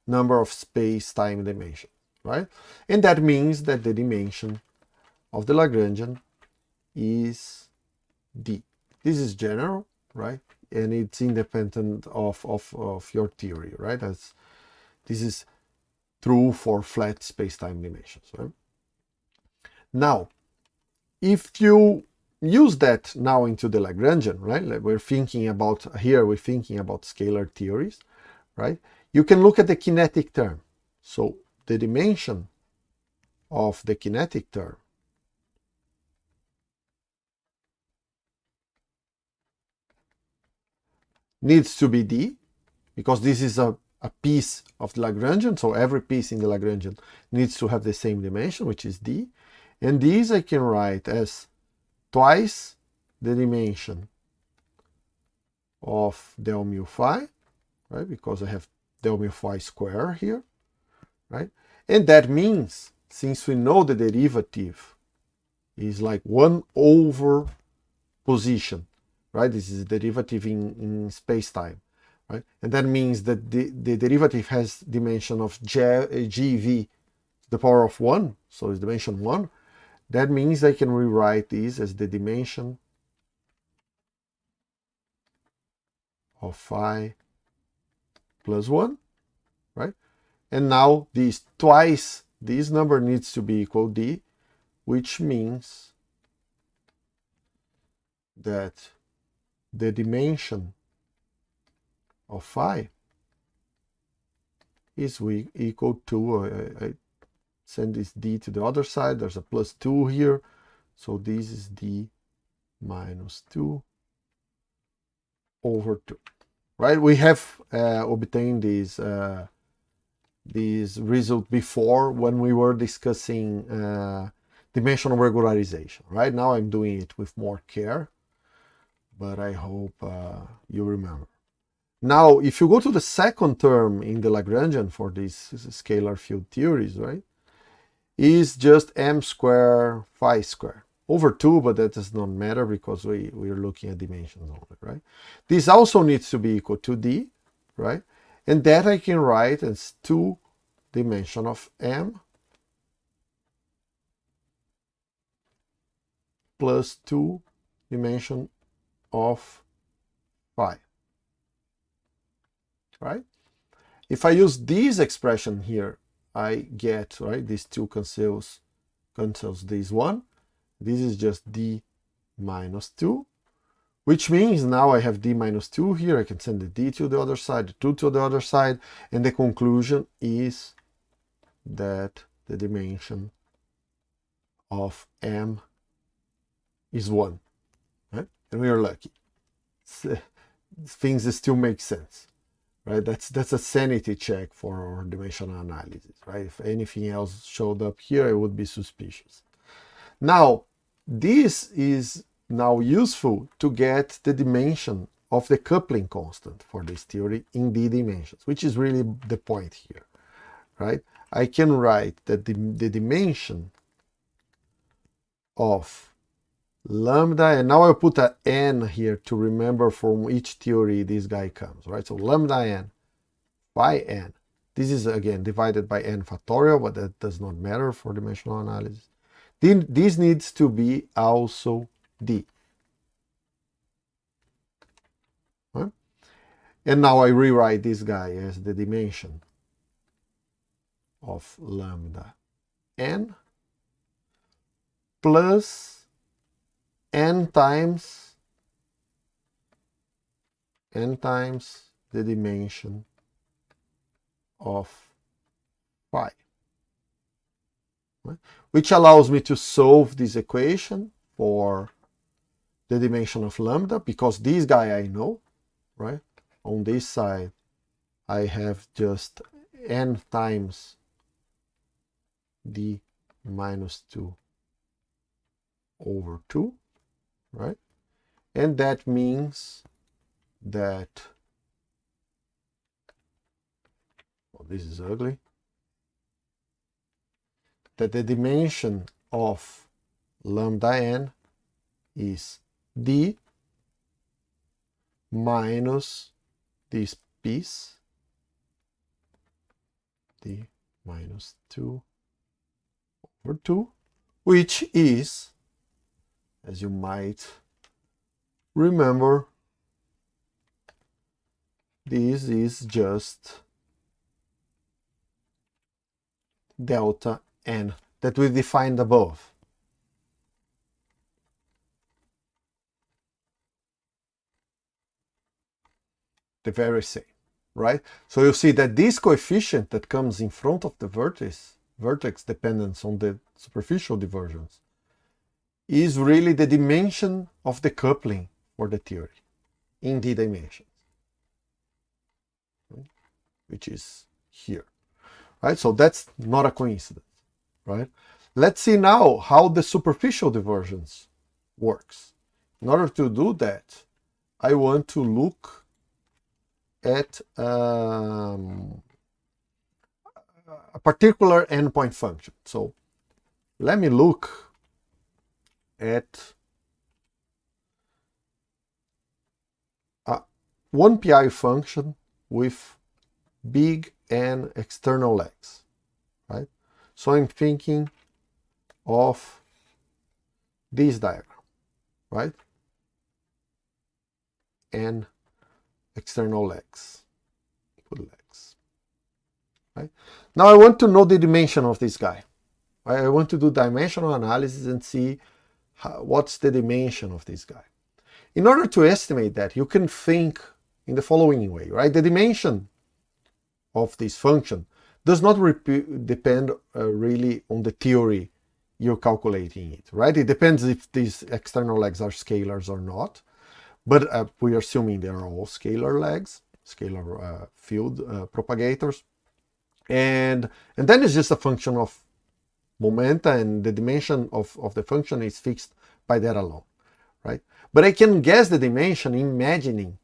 number of space-time dimensions, right? And that means that the dimension of the Lagrangian is d. This is general, right? And it's independent of your theory, right? This is true for flat space-time dimensions, right? Now, if you use that now into the Lagrangian, right? Like we're thinking about scalar theories, right? You can look at the kinetic term. So the dimension of the kinetic term needs to be d, because this is a piece of the Lagrangian, so every piece in the Lagrangian needs to have the same dimension, which is d. And these I can write as twice the dimension of del mu phi, right? Because I have del mu phi square here, right? And that means, since we know the derivative is like 1 over position, right? This is the derivative in space-time, right? And that means that the derivative has dimension of GeV to the power of 1, so it's dimension 1. That means I can rewrite this as the dimension of phi plus 1, right? And now this twice this number needs to be equal d, which means that the dimension of phi is equal to, I send this d to the other side, there's a plus 2 here, so this is d minus 2 over 2, right? We have obtained this result before when we were discussing dimensional regularization, right? Now I'm doing it with more care, but I hope you remember. Now, if you go to the second term in the Lagrangian for these scalar field theories, right, is just m square phi square over 2, but that does not matter because we're looking at dimensions only, right? This also needs to be equal to d, right? And that I can write as 2 dimension of m plus 2 dimension of phi, right? If I use this expression here, I get, right, these 2 cancels this 1. This is just d minus 2, which means now I have d minus 2 here. I can send the d to the other side, the 2 to the other side, and the conclusion is that the dimension of m is 1, right? And we are lucky. Things still make sense, right? That's a sanity check for our dimensional analysis, right? If anything else showed up here, I would be suspicious. Now, this is now useful to get the dimension of the coupling constant for this theory in d dimensions, which is really the point here, right? I can write that the dimension of lambda, and now I'll put an n here to remember from each theory this guy comes, right? So lambda n by n. This is again divided by n factorial, but that does not matter for dimensional analysis. This needs to be also d. Right? And now I rewrite this guy as the dimension of lambda n plus n times the dimension of phi, right? Which allows me to solve this equation for the dimension of lambda, because this guy I know, right? On this side, I have just n times d minus 2 over 2, right? And that means that, well, this is ugly, that the dimension of lambda n is d minus this piece, d minus 2 over 2, which is, as you might remember, this is just delta n that we defined above. The very same, right? So you see that this coefficient that comes in front of the vertex dependence on the superficial divergence, is really the dimension of the coupling for the theory in d dimensions, which is here, right? So that's not a coincidence, right? Let's see now how the superficial divergence works. In order to do that, I want to look at a particular endpoint function. So let me look at a 1pi function with big N external legs, right? So I'm thinking of this diagram, right? And external legs, right? Now I want to know the dimension of this guy. I want to do dimensional analysis and see what's the dimension of this guy. In order to estimate that, you can think in the following way, right? The dimension of this function does not depend really on the theory you're calculating it, right? It depends if these external legs are scalars or not, but we're assuming they are all scalar legs, scalar field propagators, and then it's just a function of momenta, and the dimension of the function is fixed by that alone, right? But I can guess the dimension imagining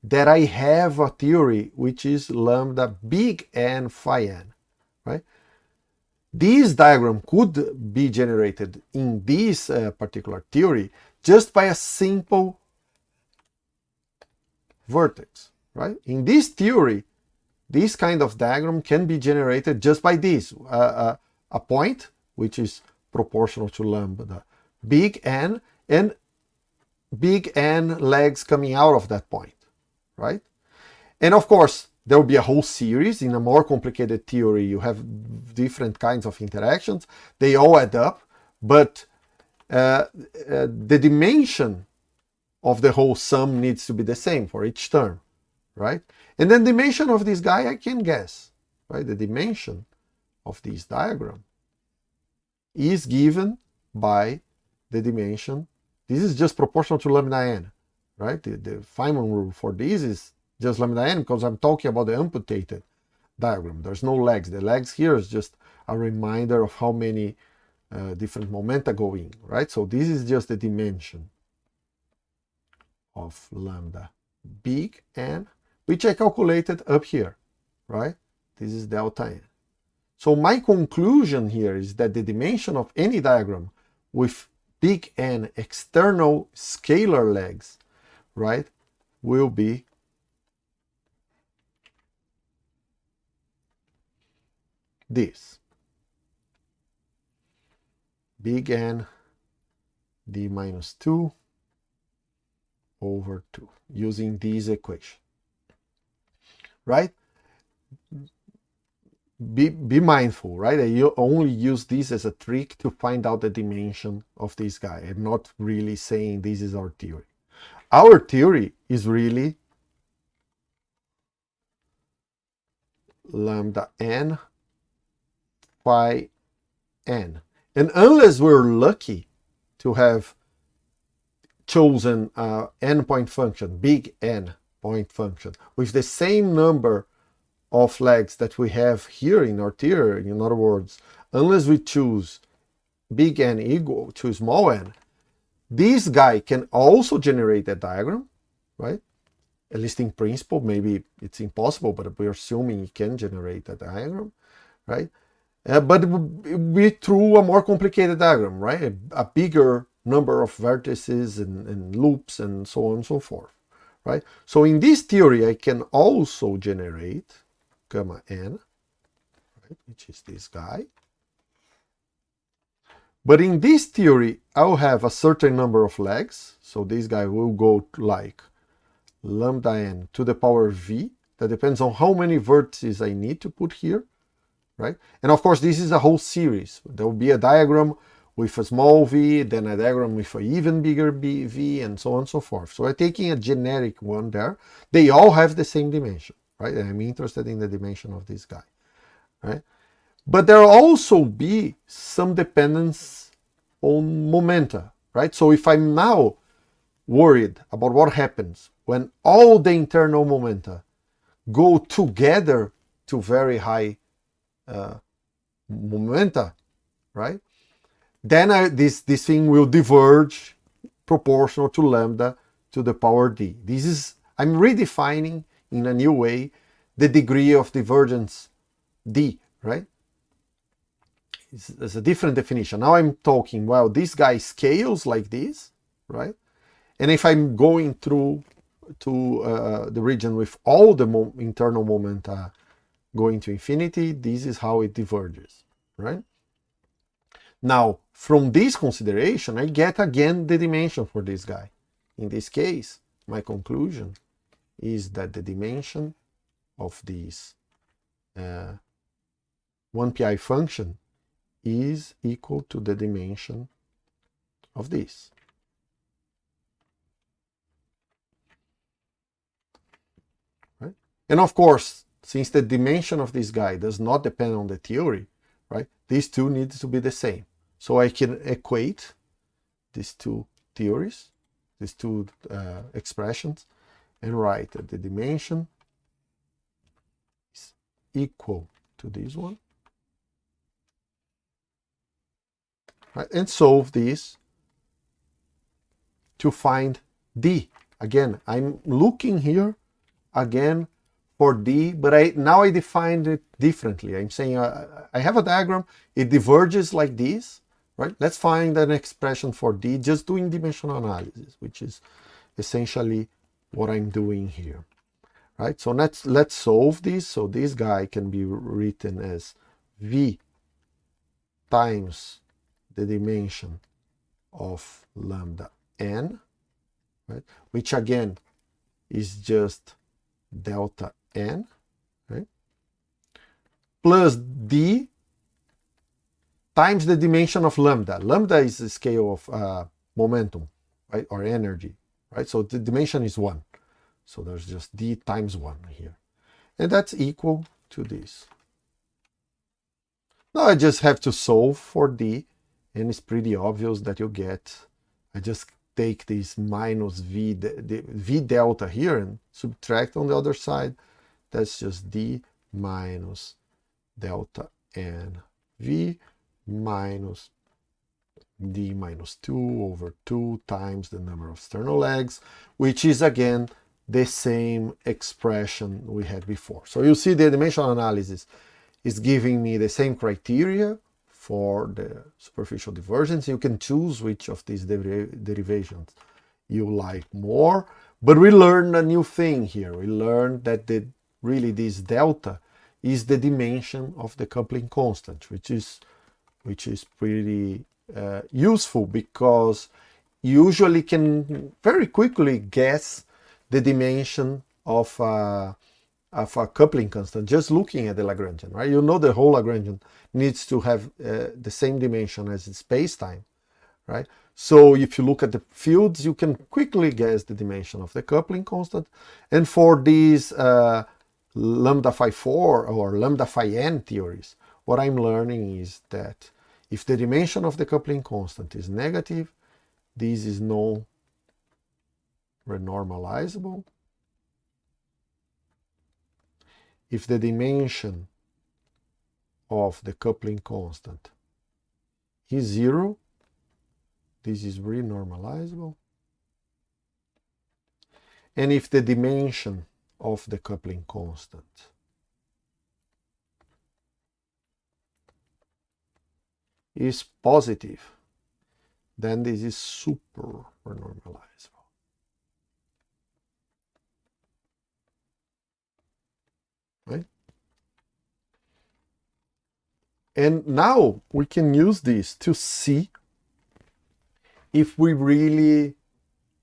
that I have a theory which is lambda big N phi n, right? This diagram could be generated in this particular theory just by a simple vertex, right? In this theory, this kind of diagram can be generated just by this, a point which is proportional to lambda big N, and big N legs coming out of that point, right? And of course, there will be a whole series. In a more complicated theory, you have different kinds of interactions. They all add up, but the dimension of the whole sum needs to be the same for each term, right? And then the dimension of this guy, I can guess, right? The dimension of this diagram is given by the dimension. This is just proportional to lambda n, right? The Feynman rule for this is just lambda n because I'm talking about the amputated diagram. There's no legs. The legs here is just a reminder of how many different momenta go in, right? So this is just the dimension of lambda big N, which I calculated up here, right? This is delta n. So my conclusion here is that the dimension of any diagram with big N external scalar legs, right, will be this. Big N d minus 2 over 2, using this equation. right? Be mindful, right? I only use this as a trick to find out the dimension of this guy. I'm not really saying this is our theory. Our theory is really lambda n phi n. And unless we're lucky to have chosen an n point function, big N point function, with the same number of legs that we have here in our theory, in other words, unless we choose big N equal to small n, this guy can also generate a diagram, right? At least in principle, maybe it's impossible, but we're assuming it can generate a diagram, right? But it would be through a more complicated diagram, right? A bigger number of vertices and loops and so on and so forth, right? So in this theory, I can also generate gamma n, right, which is this guy. But in this theory, I'll have a certain number of legs. So this guy will go like lambda n to the power v. That depends on how many vertices I need to put here, right? And of course, this is a whole series. There will be a diagram with a small v, then a diagram with an even bigger v, and so on and so forth. So I'm taking a generic one there. They all have the same dimension, right? And I'm interested in the dimension of this guy, right? But there will also be some dependence on momenta, right? So if I'm now worried about what happens when all the internal momenta go together to very high momenta, right? Then this thing will diverge proportional to lambda to the power d. I'm redefining in a new way the degree of divergence d, right? It's a different definition. Now I'm talking, well, this guy scales like this, right? And if I'm going through to the region with all the internal momenta going to infinity, this is how it diverges, right? Now, from this consideration, I get again the dimension for this guy. In this case, my conclusion is that the dimension of this 1pi function is equal to the dimension of this. Right? And of course, since the dimension of this guy does not depend on the theory, right? These two need to be the same. So I can equate these two theories, these two expressions, and write that the dimension is equal to this one. Right? And solve this to find d. Again, I'm looking here again for d, but now I defined it differently. I'm saying I have a diagram, it diverges like this, right? Let's find an expression for d just doing dimensional analysis, which is essentially what I'm doing here, right? So let's solve this. So this guy can be written as v times the dimension of lambda n, right? Which again is just delta n, right? Plus d times the dimension of lambda. Lambda is the scale of momentum, right? Or energy, right? So the dimension is 1. So there's just d times 1 here. And that's equal to this. Now I just have to solve for d, and it's pretty obvious that you get, I just take this minus v, the v delta here and subtract on the other side. That's just d minus delta n v minus d minus 2 over 2 times the number of sternal legs, which is again the same expression we had before. So you see the dimensional analysis is giving me the same criteria for the superficial divergence. You can choose which of these derivations you like more, but we learned a new thing here. We learned that really this delta is the dimension of the coupling constant, which is pretty useful because you usually can very quickly guess the dimension of a coupling constant just looking at the Lagrangian, right? You know the whole Lagrangian needs to have the same dimension as the space-time, right? So if you look at the fields, you can quickly guess the dimension of the coupling constant. And for these lambda phi 4 or lambda phi n theories, what I'm learning is that if the dimension of the coupling constant is negative, this is non-renormalizable. If the dimension of the coupling constant is 0, this is renormalizable. And if the dimension of the coupling constant is positive, then this is super renormalizable. Right? And now we can use this to see if we really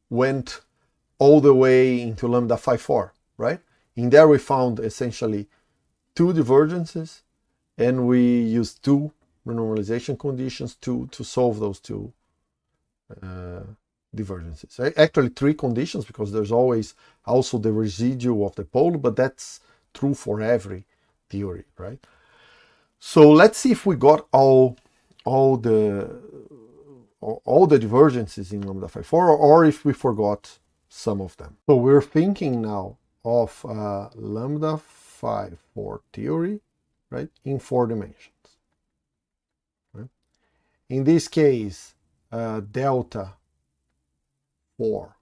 went all the way into lambda phi 4, right? In there we found essentially two divergences, and we used two renormalization conditions to solve those two divergences. Actually, three conditions, because there's always also the residual of the pole, but that's true for every theory, right? So let's see if we got all the divergences in lambda phi 4, or if we forgot some of them. So we're thinking now of lambda phi 4 theory, right, in 4 dimensions. Right? In this case, delta 4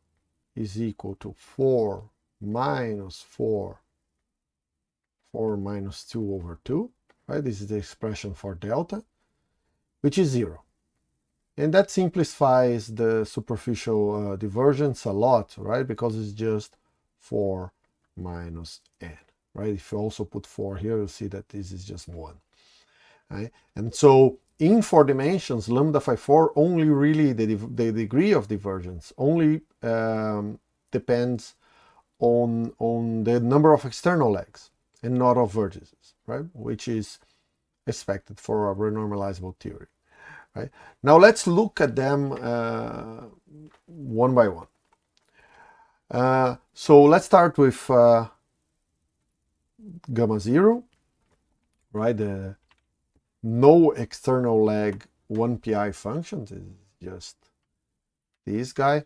is equal to 4 minus 4 minus 2 over 2, right? This is the expression for delta, which is 0. And that simplifies the superficial divergence a lot, right? Because it's just 4 minus n, right? If you also put 4 here, you'll see that this is just 1, right? And so in 4 dimensions, lambda phi 4 only really, the degree of divergence only depends on the number of external legs and not of vertices, right? Which is expected for a renormalizable theory. Right? Now let's look at them one by one. So let's start with gamma 0, right? The no external leg 1pi function is just this guy,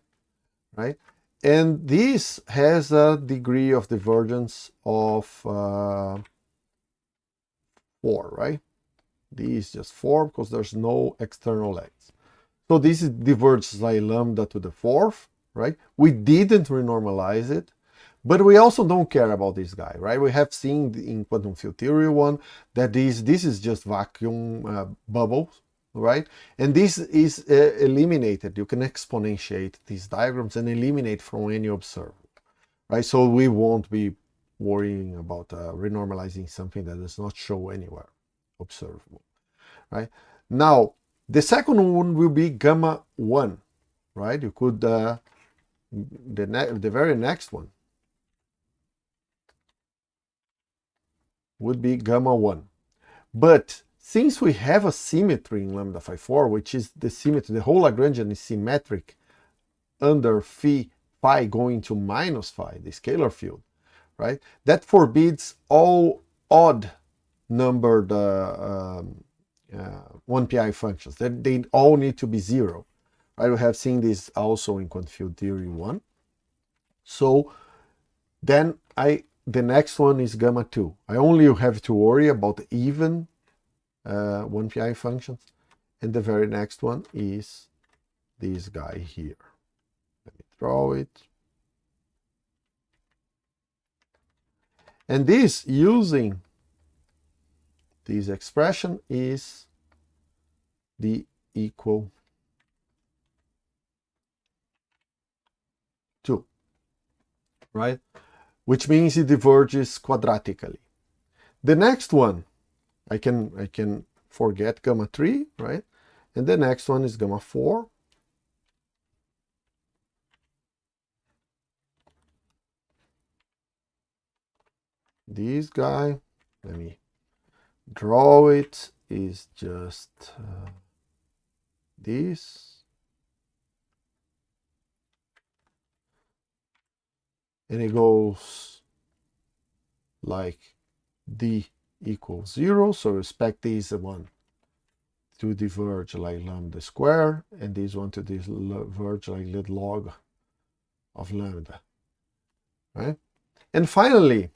right? And this has a degree of divergence of 4, right? This is just 4 because there's no external legs. So this diverges by lambda to the 4th, right? We didn't renormalize it, but we also don't care about this guy, right? We have seen in quantum field theory 1 that this is just vacuum bubbles, right? And this is eliminated. You can exponentiate these diagrams and eliminate from any observer, right? So we won't be worrying about renormalizing something that does not show anywhere observable, right? Now, the second one will be gamma 1, right? You could, the very next one would be gamma 1. But since we have a symmetry in lambda phi 4, which is the symmetry, the whole Lagrangian is symmetric under phi going to minus phi, the scalar field, right? That forbids all odd numbered 1pi functions. They all need to be 0. Right? We have seen this also in quantum field theory 1. So then the next one is gamma 2. I only have to worry about even 1pi functions. And the very next one is this guy here. Let me draw it. And this, using this expression, is the equal 2, right? Which means it diverges quadratically. The next one, I can forget gamma 3, right? And the next one is gamma 4. this guy, let me draw it, is just this, and it goes like d equals 0, so expect this one to diverge like lambda square, and this one to diverge like log of lambda, right? And finally,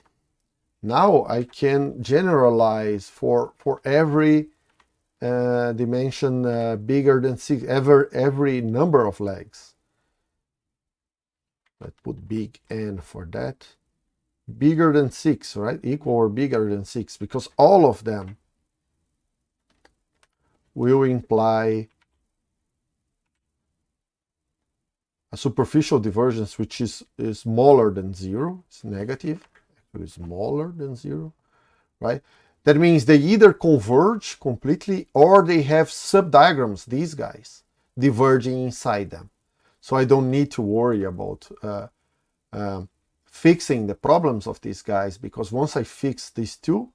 now I can generalize for every dimension bigger than 6, every number of legs. Let's put big N for that. Bigger than 6, right? Equal or bigger than 6, because all of them will imply a superficial divergence which is smaller than 0. It's negative, actually smaller than 0, right? That means they either converge completely or they have subdiagrams, these guys, diverging inside them. So I don't need to worry about fixing the problems of these guys, because once I fix these two,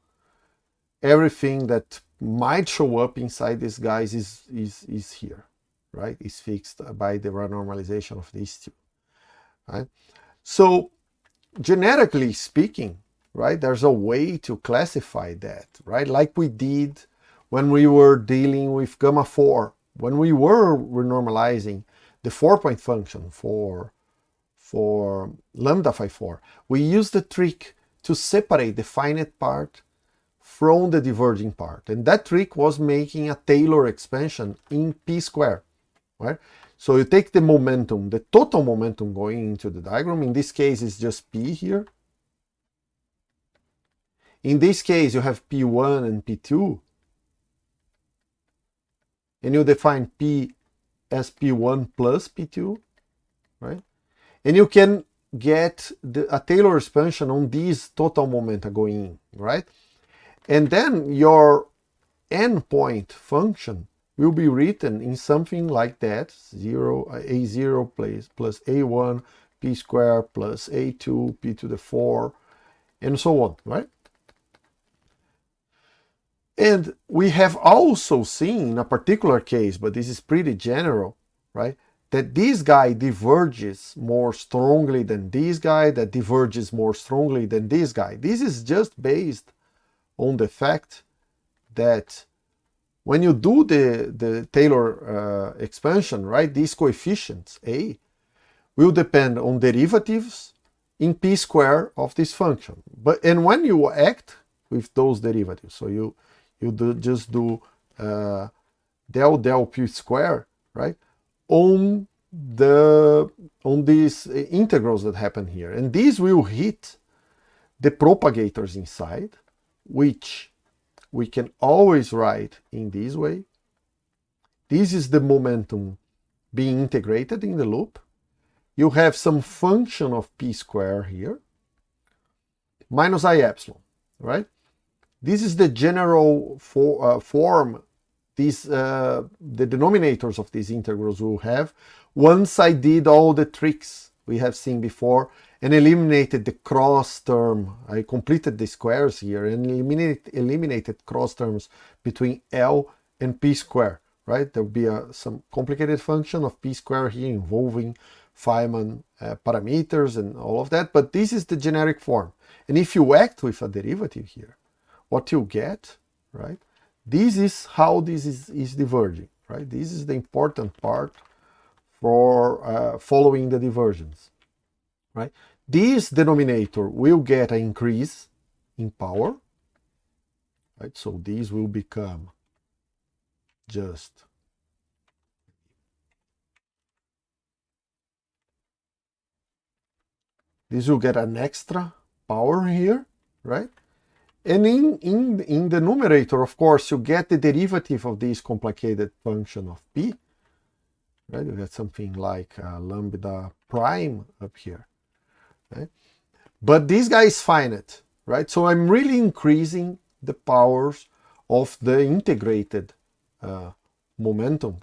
everything that might show up inside these guys is here, right? Is fixed by the renormalization of these two, right? So generically speaking, right, there's a way to classify that, right? Like we did when we were dealing with gamma 4, when we were renormalizing the 4-point function for lambda phi 4, we used the trick to separate the finite part from the diverging part. And that trick was making a Taylor expansion in p squared, right? So you take the momentum, the total momentum going into the diagram. In this case, it's just p here. In this case, you have p1 and p2. And you define p as p1 plus p2, right? And you can get a Taylor expansion on these total momenta going in, right? And then your endpoint function will be written in something like that, a0 plus a1 p squared plus a2 p to the 4, and so on, right? And we have also seen in a particular case, but this is pretty general, right, that this guy diverges more strongly than this guy, that diverges more strongly than this guy. This is just based on the fact that when you do the Taylor expansion, right, these coefficients a will depend on derivatives in p squared of this function. And when you act with those derivatives, so you just do del p squared, right, on these integrals that happen here, and these will hit the propagators inside, which we can always write in this way. This is the momentum being integrated in the loop. You have some function of p squared here minus I epsilon, right? This is the general form the denominators of these integrals will have once I did all the tricks we have seen before and eliminated the cross term. I completed the squares here and eliminated cross terms between L and p squared, right? There will be some complicated function of p squared here involving Feynman parameters and all of that, but this is the generic form. And if you act with a derivative here, what you get, right? This is how this is diverging, right? This is the important part for following the divergence, right? This denominator will get an increase in power, right? So these will become just this will get an extra power here, right? And in the numerator, of course, you get the derivative of this complicated function of p, right? You get something like lambda prime up here, right? But this guy is finite, right? So I'm really increasing the powers of the integrated momentum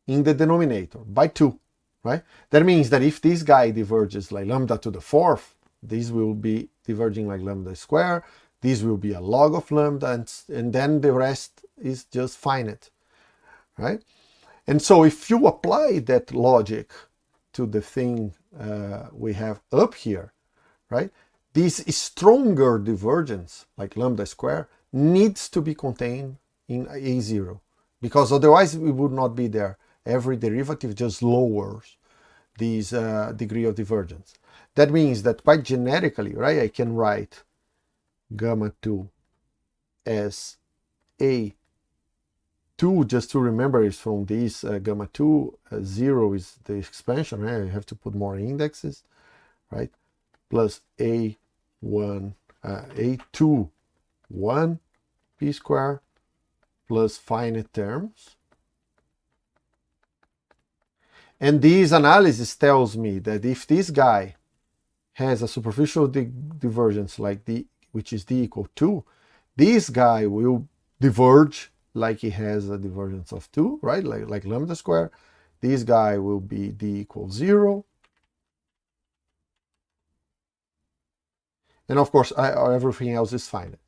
in the denominator by 2, right? That means that if this guy diverges like lambda to the 4th, This will be diverging like lambda square. This will be a log of lambda, and then the rest is just finite, right? And so if you apply that logic to the thing we have up here, right? This stronger divergence, like lambda square, needs to be contained in A0, because otherwise it would not be there. Every derivative just lowers this degree of divergence. That means that quite generically, right, I can write gamma 2 as A2, just to remember, is from this gamma 2, 0 is the expansion, right? I have to put more indexes, right? Plus A1, A2, 1 p square plus finite terms. And this analysis tells me that if this guy has a superficial divergence like d, which is d equal 2, this guy will diverge like he has a divergence of 2, right? Like lambda square. This guy will be d equals 0. And of course, everything else is finite,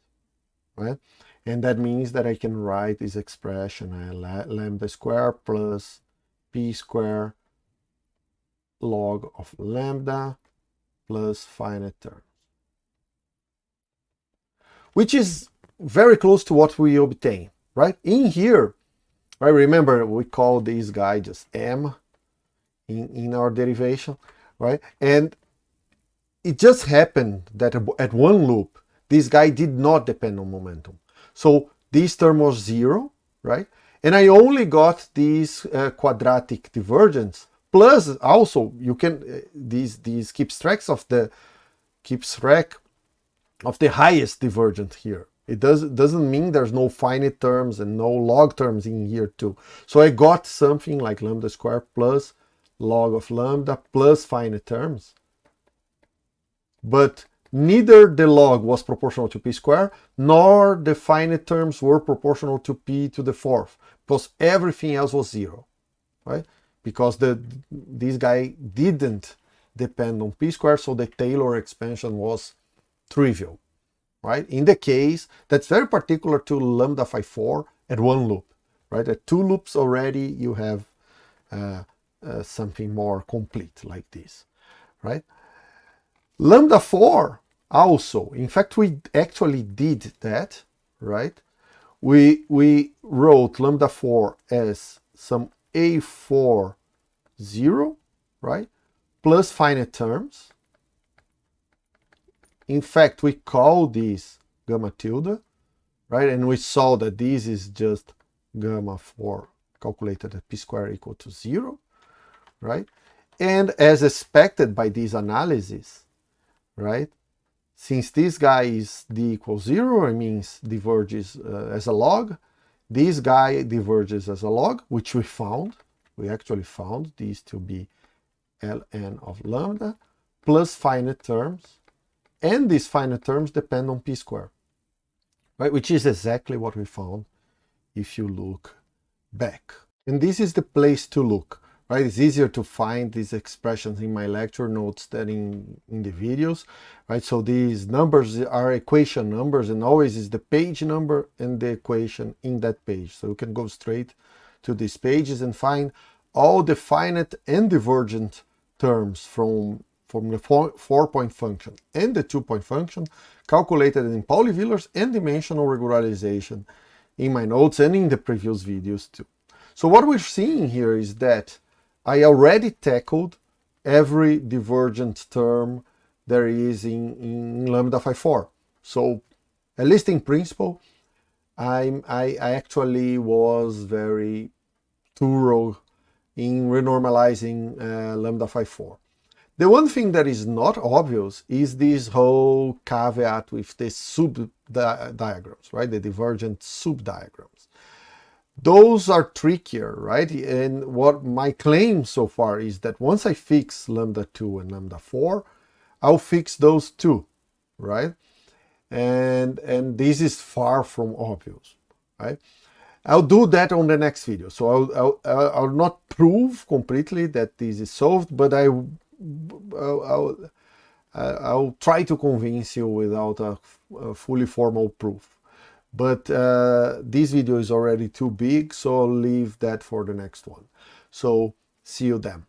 right? And that means that I can write this expression, lambda square plus p square log of lambda plus finite terms, which is very close to what we obtain, right? In here, right, remember we call this guy just m in our derivation, right? And it just happened that at one loop, this guy did not depend on momentum. So this term was 0, right? And I only got this quadratic divergence. Plus, also you can these keeps track of the highest divergence here. It doesn't mean there's no finite terms and no log terms in here too. So I got something like lambda square plus log of lambda plus finite terms. But neither the log was proportional to p square, nor the finite terms were proportional to p to the fourth, because everything else was 0, right? Because this guy didn't depend on p square, so the Taylor expansion was trivial, right? In the case, that's very particular to lambda phi 4 at one loop, right? At two loops already, you have something more complete like this, right? Lambda 4 also, in fact, we actually did that, right? We wrote lambda 4 as some A4 0, right? Plus finite terms. In fact, we call this gamma tilde, right? And we saw that this is just gamma 4 calculated at p square equal to 0, right? And as expected by this analysis, right? Since this guy is d equals 0, it means diverges as a log. This guy diverges as a log, which we found. We actually found these to be ln of lambda plus finite terms. And these finite terms depend on p square, right? Which is exactly what we found if you look back. And this is the place to look, right? It's easier to find these expressions in my lecture notes than in the videos, right? So these numbers are equation numbers, and always is the page number and the equation in that page. So you can go straight to these pages and find all the finite and divergent terms from the 4-point function and the 2-point function calculated in Pauli-Villers and dimensional regularization in my notes and in the previous videos too. So what we're seeing here is that I already tackled every divergent term there is in lambda phi 4. So at least in principle, I actually was very thorough in renormalizing lambda phi 4. The one thing that is not obvious is this whole caveat with the sub-diagrams, right? The divergent sub-diagrams. Those are trickier, right? And what my claim so far is that once I fix lambda 2 and lambda 4, I'll fix those two, right? And this is far from obvious, right? I'll do that on the next video. So I'll not prove completely that this is solved, but I'll try to convince you without a fully formal proof. But this video is already too big, so I'll leave that for the next one. So see you then.